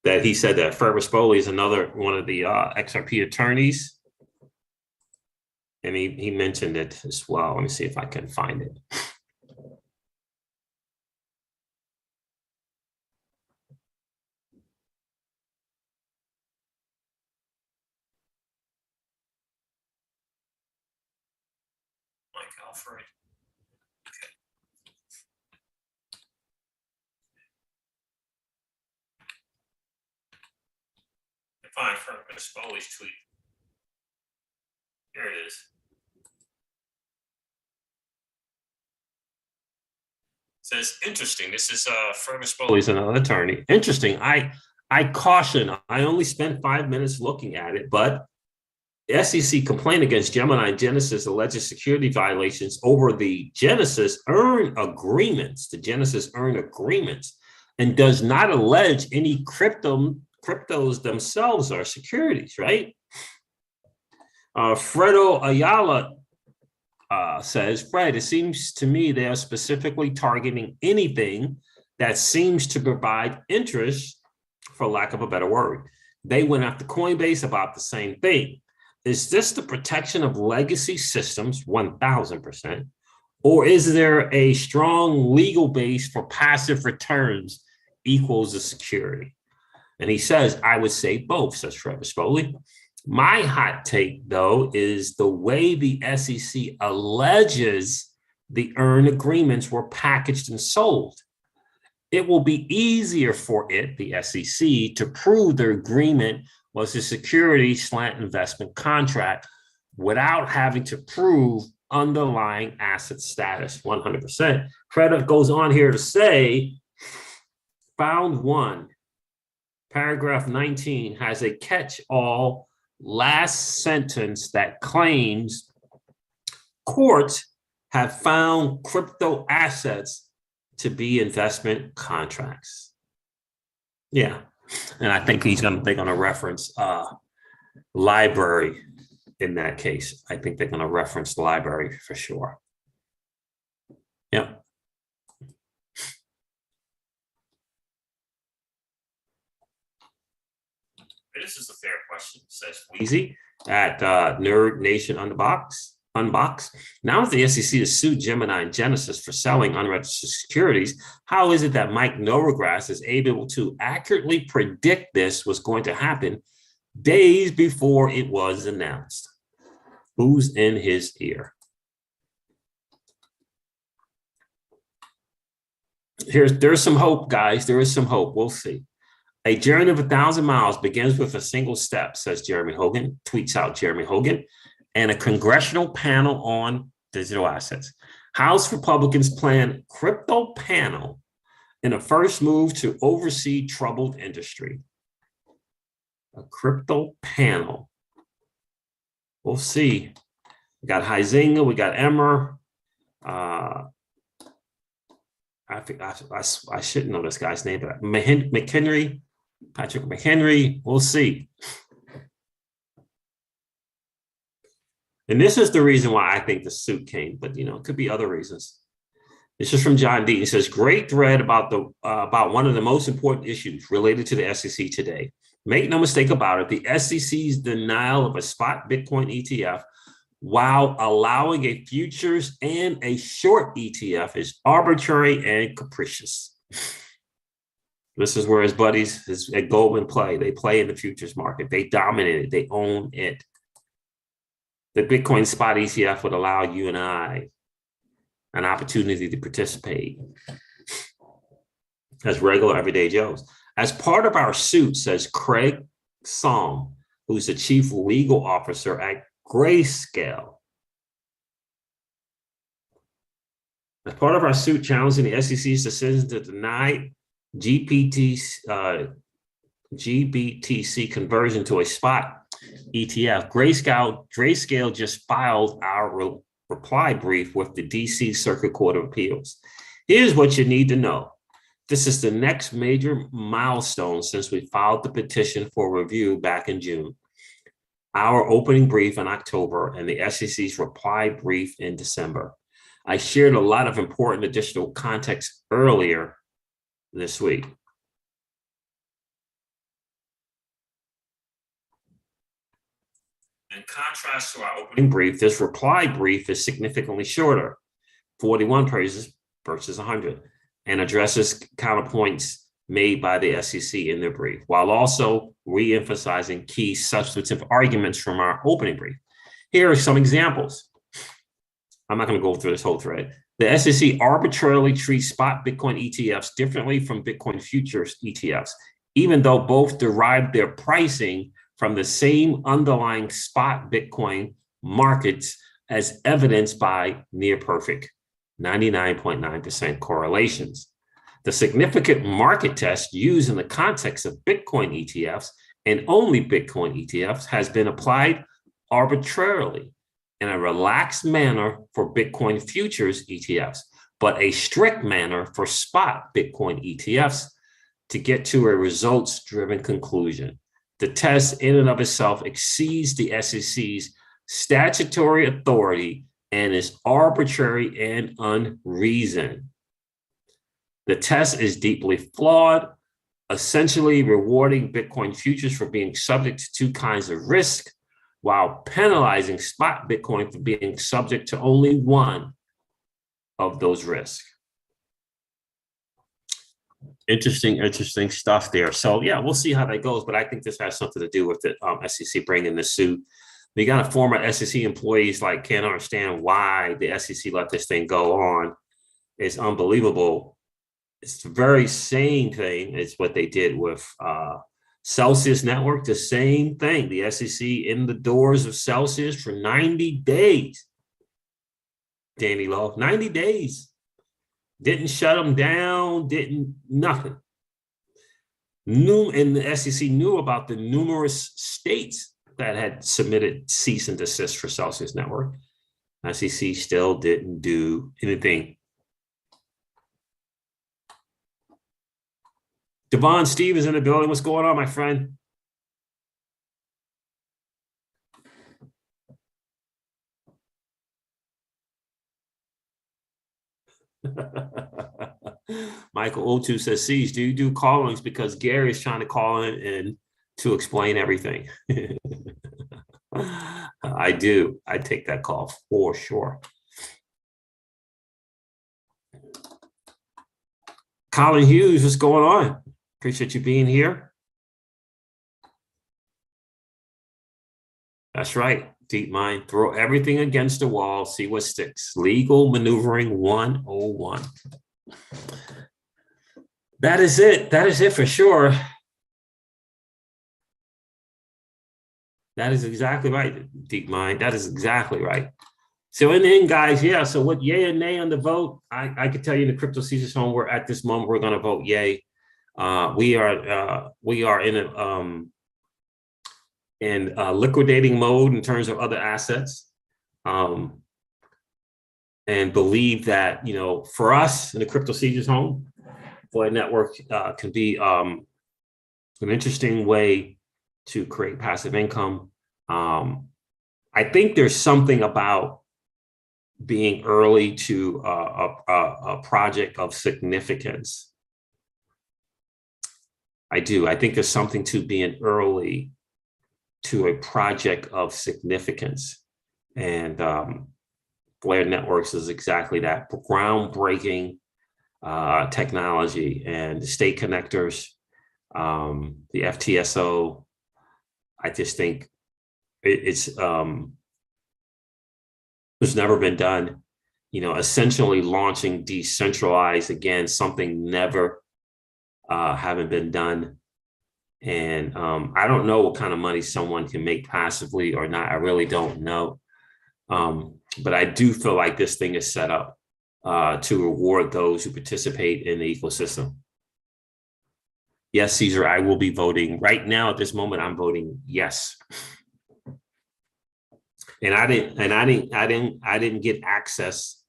That he said that Fred Rispoli is another one of the XRP attorneys. And he mentioned it as well. Let me see if I can find it. Mike Alfred. Find Fred Rispoli's tweet. There it is. Says, interesting. This is Fred Spoli is another attorney. Interesting. I caution, I only spent 5 minutes looking at it, but the SEC complaint against Gemini and Genesis alleges security violations over the Genesis earn agreements. The Genesis earn agreements, and does not allege any cryptos themselves are securities, right? Fredo Ayala says, Fred, it seems to me they are specifically targeting anything that seems to provide interest, for lack of a better word. They went after Coinbase about the same thing. Is this the protection of legacy systems, 1000%, or is there a strong legal base for passive returns equals a security? And he says, I would say both, says Fred Spoli. My hot take, though, is the way the SEC alleges the earn agreements were packaged and sold. It will be easier for it, the SEC, to prove their agreement was a security/investment contract without having to prove underlying asset status 100%. Fred goes on here to say, found one, paragraph 19 has a catch-all last sentence that claims courts have found crypto assets to be investment contracts. Yeah, and I think they're going to reference library in that case. I think they're going to reference the library for sure. Yep. This is a fair question, says Weezy at Nerd Nation Unbox. Now, if the SEC has sued Gemini and Genesis for selling unregistered securities, how is it that Mike Novogratz is able to accurately predict this was going to happen days before it was announced? Who's in his ear? There's some hope, guys. There is some hope. We'll see. A journey of 1,000 miles begins with a single step, says Jeremy Hogan, tweets out Jeremy Hogan, and a congressional panel on digital assets. House Republicans plan crypto panel in a first move to oversee troubled industry. A crypto panel. We'll see. We got Huizinga, we got Emmer. I shouldn't know this guy's name, but McHenry. Patrick McHenry, we'll see. And this is the reason why I think the suit came, but it could be other reasons. This is from John D. He says, great thread about one of the most important issues related to the SEC today. Make no mistake about it, the SEC's denial of a spot Bitcoin ETF while allowing a futures and a short ETF is arbitrary and capricious. This is where his buddies at Goldman play. They play in the futures market. They dominate it. They own it. The Bitcoin spot ETF would allow you and I an opportunity to participate as regular everyday Joes. As part of our suit, says Craig Song, who's the chief legal officer at Grayscale. As part of our suit challenging the SEC's decision to deny GBTC conversion to a spot ETF, Grayscale just filed our reply brief with the DC Circuit Court of Appeals. Here's what you need to know. This is the next major milestone since we filed the petition for review back in June, our opening brief in October, and the SEC's reply brief in December. I shared a lot of important additional context earlier this week. In contrast to our opening brief, this reply brief is significantly shorter, 41 pages versus 100, and addresses counterpoints made by the SEC in their brief, while also re-emphasizing key substantive arguments from our opening brief. Here are some examples. I'm not going to go through this whole thread. The SEC arbitrarily treats spot Bitcoin ETFs differently from Bitcoin futures ETFs, even though both derive their pricing from the same underlying spot Bitcoin markets, as evidenced by near perfect 99.9% correlations. The significant market test used in the context of Bitcoin ETFs and only Bitcoin ETFs has been applied arbitrarily in a relaxed manner for Bitcoin futures ETFs, but a strict manner for spot Bitcoin ETFs to get to a results-driven conclusion. The test in and of itself exceeds the SEC's statutory authority and is arbitrary and unreasoned. The test is deeply flawed, essentially rewarding Bitcoin futures for being subject to two kinds of risk, while penalizing spot Bitcoin for being subject to only one of those risks. Interesting stuff there. So yeah, we'll see how that goes, but I think this has something to do with the SEC bringing the suit. We got a former SEC employees like can't understand why the SEC let this thing go on. It's unbelievable. It's the very same thing as what they did with Celsius Network, the same thing. The SEC in the doors of Celsius for 90 days. Danny Love, 90 days. Didn't shut them down, didn't nothing. And the SEC knew about the numerous states that had submitted cease and desist for Celsius Network. SEC still didn't do anything. Devon Steve is in the building. What's going on, my friend? Michael Otu says, Siege, do you do callings? Because Gary is trying to call in and to explain everything. I do. I take that call for sure. Colin Hughes, what's going on? Appreciate you being here. That's right. Deep mind. Throw everything against the wall. See what sticks. Legal maneuvering 101. That is it. That is it for sure. That is exactly right, Deep mind. That is exactly right. So in the end, guys, yeah. So what yay and nay on the vote? I can tell you in the Crypto Caesar's home, we're at this moment, we're going to vote yay. We are in liquidating mode in terms of other assets, and believe that, you know, for us in the Crypto Caesar's home, Void Network can be an interesting way to create passive income. I think there's something about being early to a project of significance. I do. I think there's something to being early to a project of significance. And Void Networks is exactly that. Groundbreaking technology, and the state connectors, the FTSO. I just think it's never been done. You know, essentially launching decentralized, again, something never haven't been done. And I don't know what kind of money someone can make passively or not. I really don't know. But I do feel like this thing is set up to reward those who participate in the ecosystem. Yes, Caesar, I will be voting right now. At this moment, I'm voting yes. And I didn't get access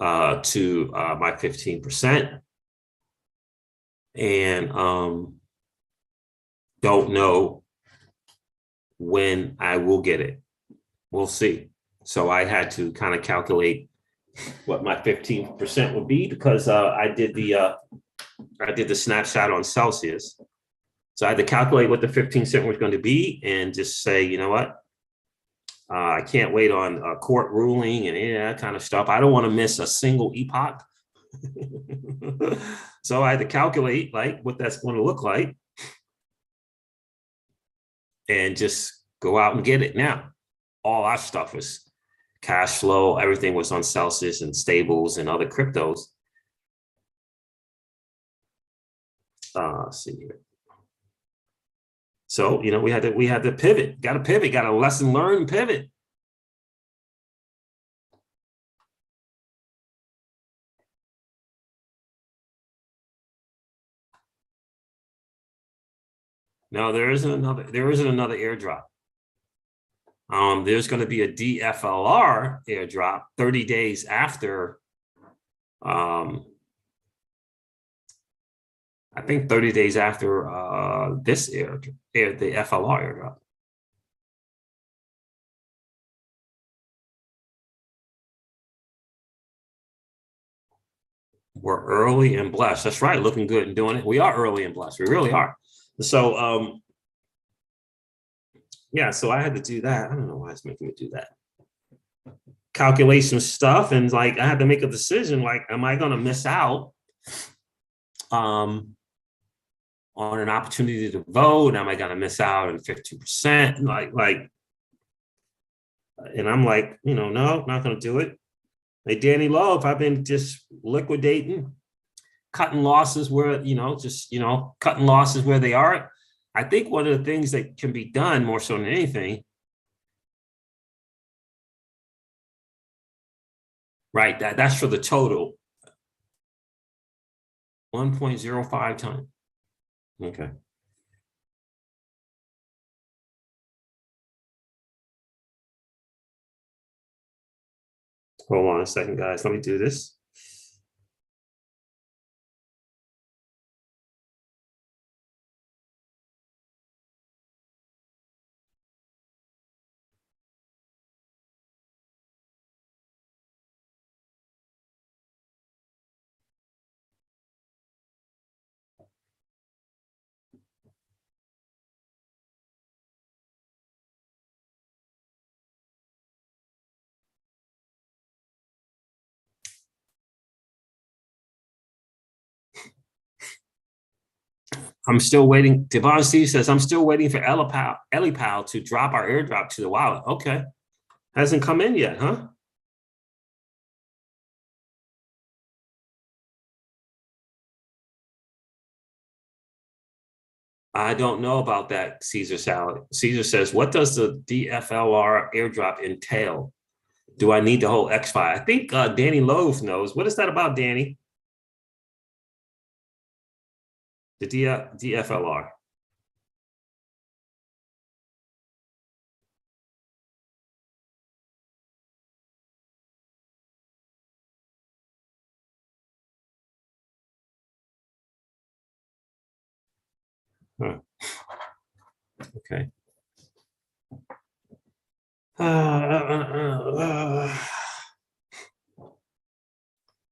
to my 15%, and don't know when I will get it. We'll see. So I had to kind of calculate what my 15% would be, because I did the snapshot on Celsius. So I had to calculate what the 15% was going to be and just say, you know what? I can't wait on a court ruling and that kind of stuff. I don't want to miss a single epoch. So I had to calculate like what that's going to look like and just go out and get it. Now, all our stuff was cash flow. Everything was on Celsius and stables and other cryptos. Let's see here. So, you know, we had to pivot, got a lesson learned, pivot. No, there isn't another airdrop. There's going to be a DFLR airdrop 30 days after. I think 30 days after this the FLR airdrop. We're early and blessed. That's right. Looking good and doing it. We are early and blessed. We really are. So, yeah, so I had to do that. I don't know why it's making me do that. Calculation stuff. And like, I had to make a decision. Like, am I going to miss out on an opportunity to vote? Am I going to miss out on 15%? And I'm like, no, not going to do it. Hey, Danny Love, I've been just liquidating, cutting losses where, cutting losses where they are. I think one of the things that can be done more so than anything, right, that's for the total. 1.05 times. Okay. Hold on a second, guys. Let me do this. I'm still waiting. Devon Steve says, I'm still waiting for Elipal to drop our airdrop to the wallet. Okay. Hasn't come in yet, huh? I don't know about that, Caesar Salad. Caesar says, what does the DFLR airdrop entail? Do I need the whole X5? I think Danny Loaf knows. What is that about, Danny? The DFLR. Huh. Okay.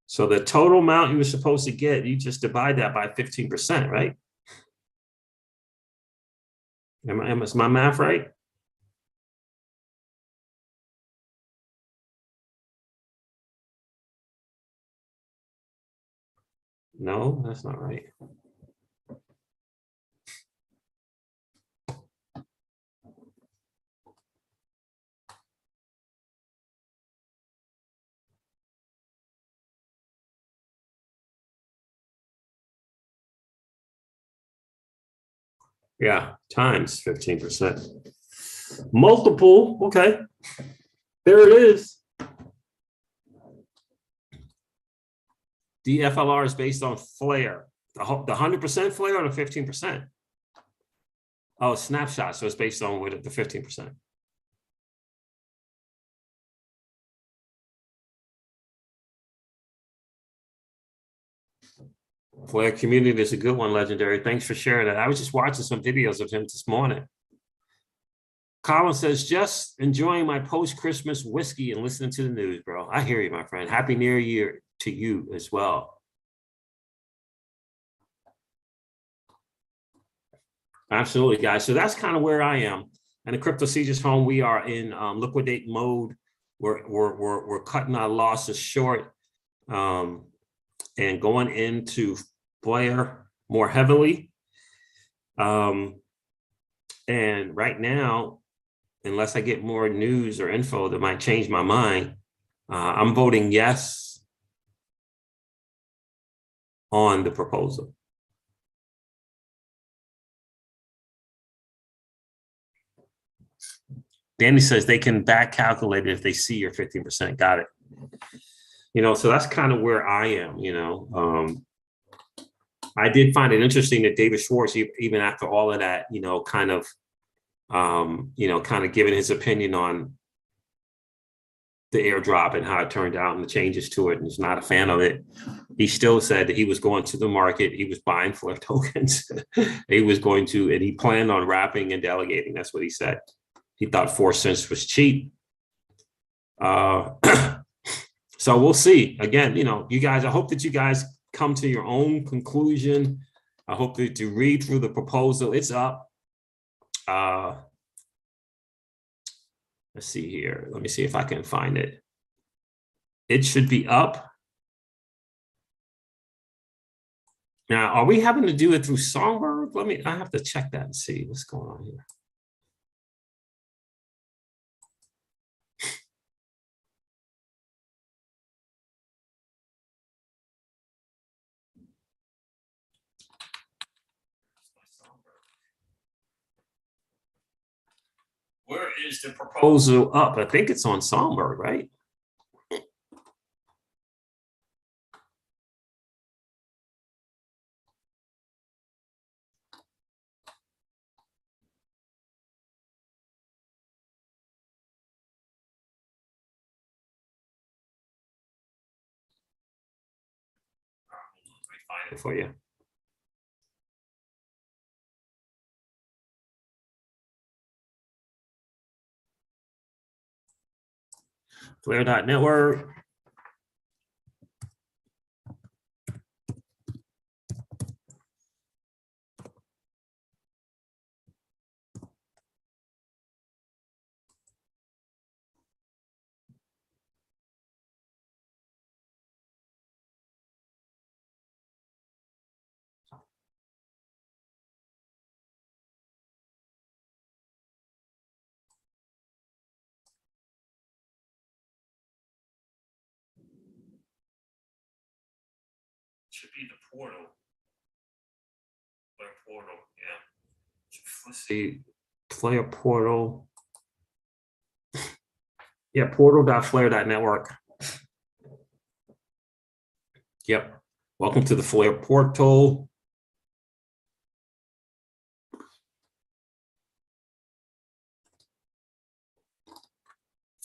So the total amount you were supposed to get, you just divide that by 15%, right? Is my math right? No, that's not right. Yeah, times 15%. Multiple, okay. There it is. DFLR is based on flare. The 100% flare or the 15%? Oh, snapshot. So it's based on the 15%. Flare community is a good one, Legendary. Thanks for sharing that. I was just watching some videos of him this morning. Colin says, just enjoying my post-Christmas whiskey and listening to the news, bro. I hear you, my friend. Happy New Year to you as well. Absolutely, guys. So that's kind of where I am. And the Crypto Caesar's home, we are in liquidate mode. We're cutting our losses short and going into flare more heavily. And right now, unless I get more news or info that might change my mind, I'm voting yes on the proposal. Danny says they can back calculate it if they see your 15%. Got it. So that's kind of where I am, I did find it interesting that David Schwartz, even after all of that, kind of giving his opinion on the airdrop and how it turned out and the changes to it, and he's not a fan of it. He still said that he was going to the market. He was buying FLIR tokens. He was going to, and he planned on wrapping and delegating. That's what he said. He thought 4 cents was cheap. So we'll see. Again, you guys, I hope that you guys come to your own conclusion. I hope that you read through the proposal. It's up. Let's see here. Let me see if I can find it. It should be up. Now, are we having to do it through Songbird? I have to check that and see what's going on here. Where is the proposal up? I think it's on Songbird, right? Let me find it for you. FLIR.network. Should be the portal. FLIR portal, yeah. Let's see, FLIR portal. Yeah, portal.FLIR.network. Yep. Welcome to the FLIR portal.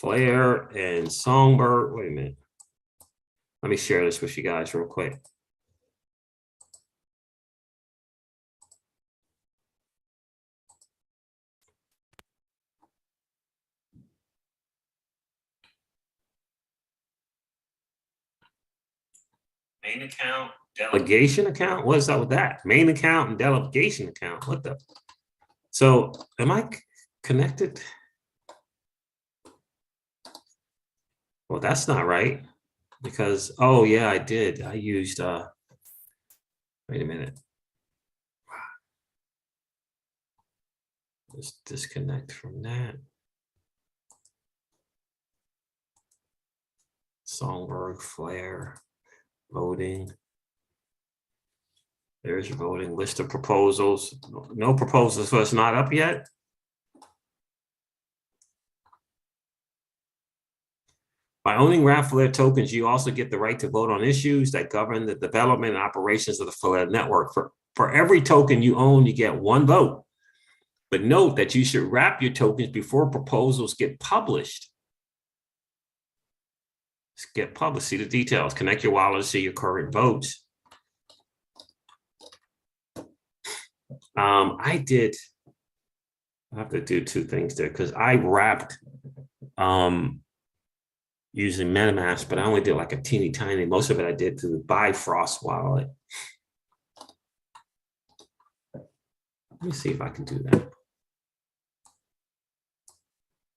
FLIR and Songbird. Wait a minute. Let me share this with you guys real quick. Main account, delegation account. What is up with that? Main account and delegation account. What the? So am I connected? Well, that's not right. Because, oh yeah, I did. I used, wait a minute. Let's disconnect from that. Songbird, FLIR, voting. There's your voting list of proposals. No proposals, so it's not up yet. By owning RAF FLIR tokens, you also get the right to vote on issues that govern the development and operations of the FLIR network. For every token you own, you get 1 vote. But note that you should wrap your tokens before proposals get published. Get published, see the details, connect your wallet to see your current votes. I have to do 2 things there because I wrapped using MetaMask, but I only did like a teeny tiny. Most of it I did through the Bifrost wallet. Let me see if I can do that.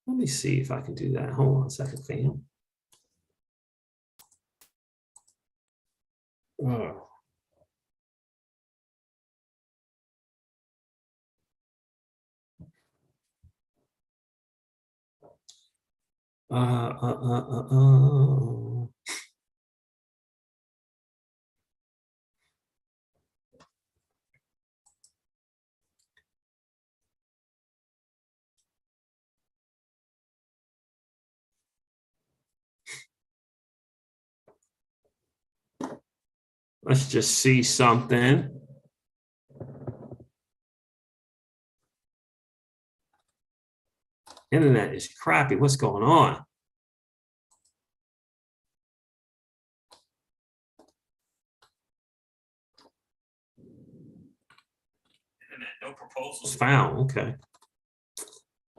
Let me see if I can do that. Hold on a second, fam. Oh. Let's just see something. Internet is crappy. What's going on? Internet, no proposals found. Okay.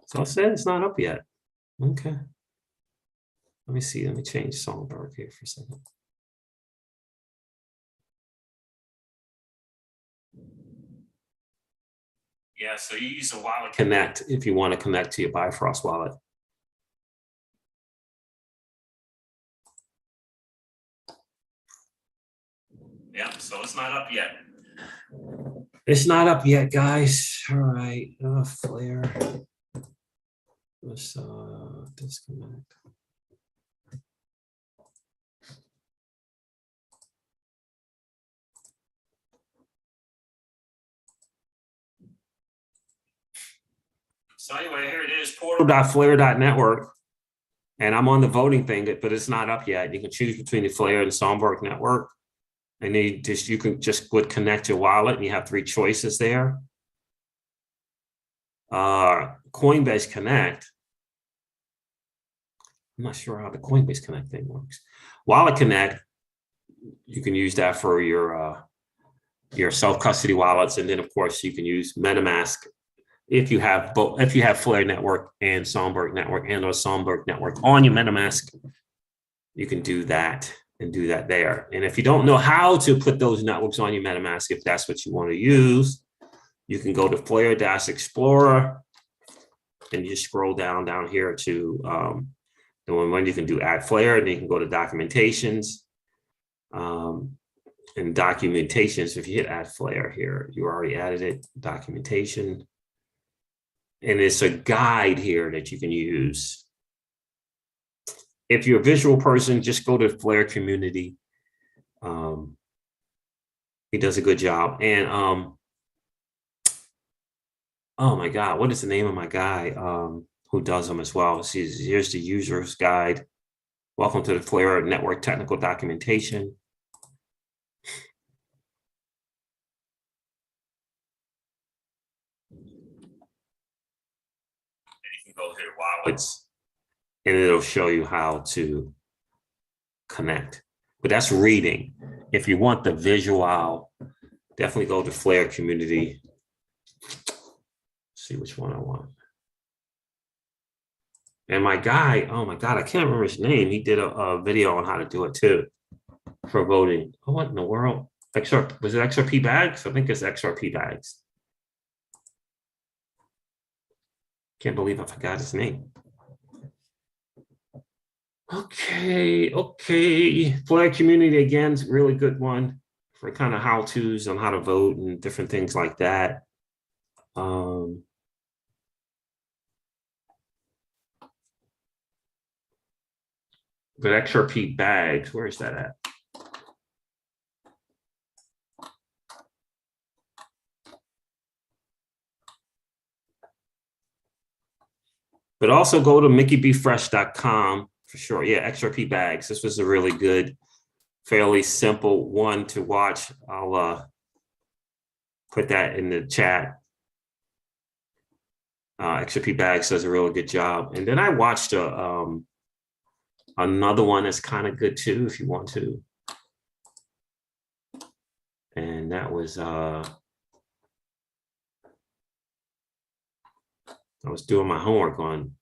So I said it's not up yet. Okay. Let me see. Let me change Songbird here for a second. Yeah, so you use a wallet connect if you want to connect to your Bifrost wallet. Yeah, so it's not up yet. It's not up yet, guys. All right. Flare. Let's disconnect. So anyway, here it is, portal.flare.network. And I'm on the voting thing, but it's not up yet. You can choose between the Flare and Songbird network. And you can just would connect your wallet and you have 3 choices there. Coinbase Connect. I'm not sure how the Coinbase Connect thing works. Wallet Connect, you can use that for your self-custody wallets. And then of course you can use MetaMask if you have both, if you have Flare network and Songbird network and or Songbird network on your MetaMask, you can do that and do that there. And if you don't know how to put those networks on your MetaMask, if that's what you want to use, you can go to Flare-Explorer and you scroll down here to the one you can do add Flare, and then you can go to documentations. And documentations, if you hit add Flare here, you already added it, documentation. And it's a guide here that you can use. If you're a visual person, just go to Flare community. He does a good job. And oh my God, what is the name of my guy who does them as well? Here's the user's guide. Welcome to the Flare network technical documentation. You can go here wallets and it'll show you how to connect. But that's reading. If you want the visual, definitely go to Flare community. See which one I want. And my guy, oh my God, I can't remember his name. He did a video on how to do it too for voting. Oh, what in the world? XRP, was it XRP bags? I think it's XRP bags. Can't believe I forgot his name. Okay. Flare community again is a really good one for kind of how-tos on how to vote and different things like that. But XRP bags, where is that at? But also go to MickeyBFresh.com for sure. Yeah, XRP bags. This was a really good, fairly simple one to watch. I'll put that in the chat. XRP bags does a really good job. And then I watched another one that's kind of good too, if you want to. And that was I was doing my homework on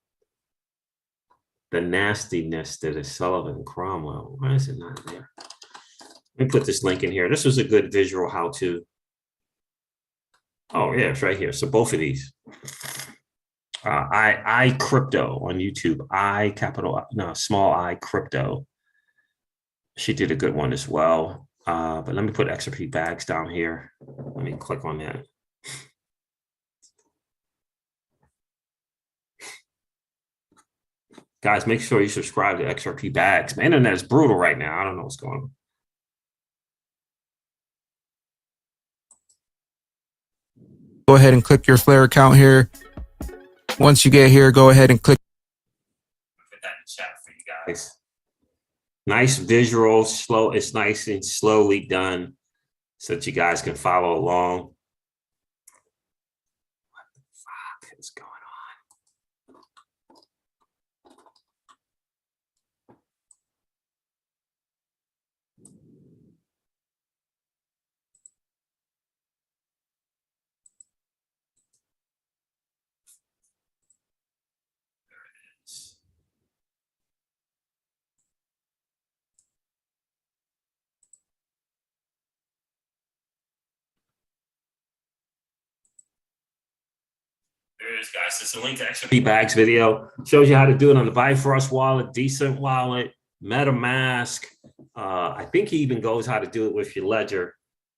the nastiness that is Sullivan Cromwell. Why is it not there? Let me put this link in here. This was a good visual how-to. Oh yeah, it's right here. So both of these. I crypto on YouTube. Small I crypto. She did a good one as well. But let me put XRP bags down here. Let me click on that. Guys, make sure you subscribe to XRP bags. My internet is brutal right now. I don't know what's going on. Go ahead and click your Flare account here. Once you get here, go ahead and click. Put that in the chat for you guys. Nice visual, slow. It's nice and slowly done so that you guys can follow along. What the fuck is going on? There it is, guys. It's a link to XRP Bags video. Shows you how to do it on the Bifrost wallet, Decent wallet, MetaMask. I think he even goes how to do it with your Ledger.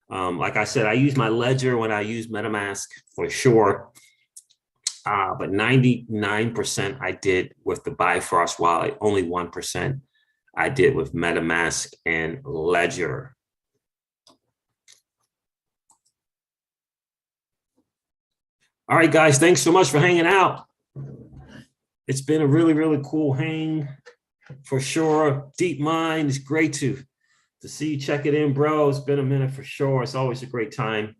Like I said, I use my Ledger when I use MetaMask for sure. But 99% I did with the Bifrost wallet. Only 1% I did with MetaMask and Ledger. All right, guys, thanks so much for hanging out. It's been a really, really cool hang for sure. Deep Mind, it's great to see you. Check it in, bro. It's been a minute for sure. It's always a great time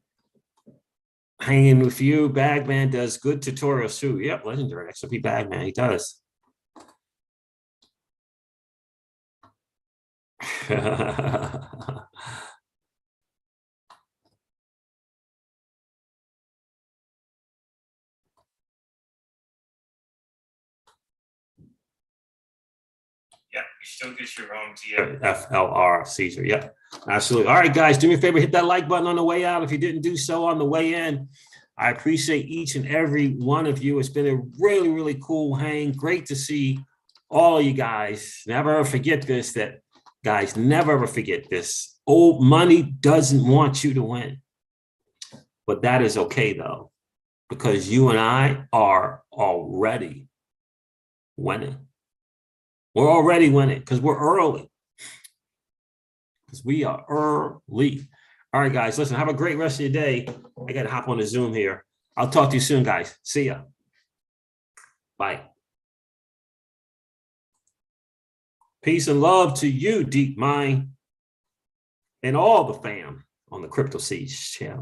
hanging with you. Bagman does good tutorials too. Yep, legendary XRP Bagman, he does. Yeah, you still get your own FLR Caesar. Yeah, absolutely. All right, guys, do me a favor, hit that like button on the way out if you didn't do so on the way in. I appreciate each and every one of you. It's been a really, really cool hang. Great to see all of you guys. Never ever forget this, guys, never ever forget this. Old money doesn't want you to win. But that is okay, though, because you and I are already winning. We're already winning because we're early. Because we are early. All right, guys, listen, have a great rest of your day. I got to hop on the Zoom here. I'll talk to you soon, guys. See ya. Bye. Peace and love to you, Deep Mind, and all the fam on the Crypto Siege channel.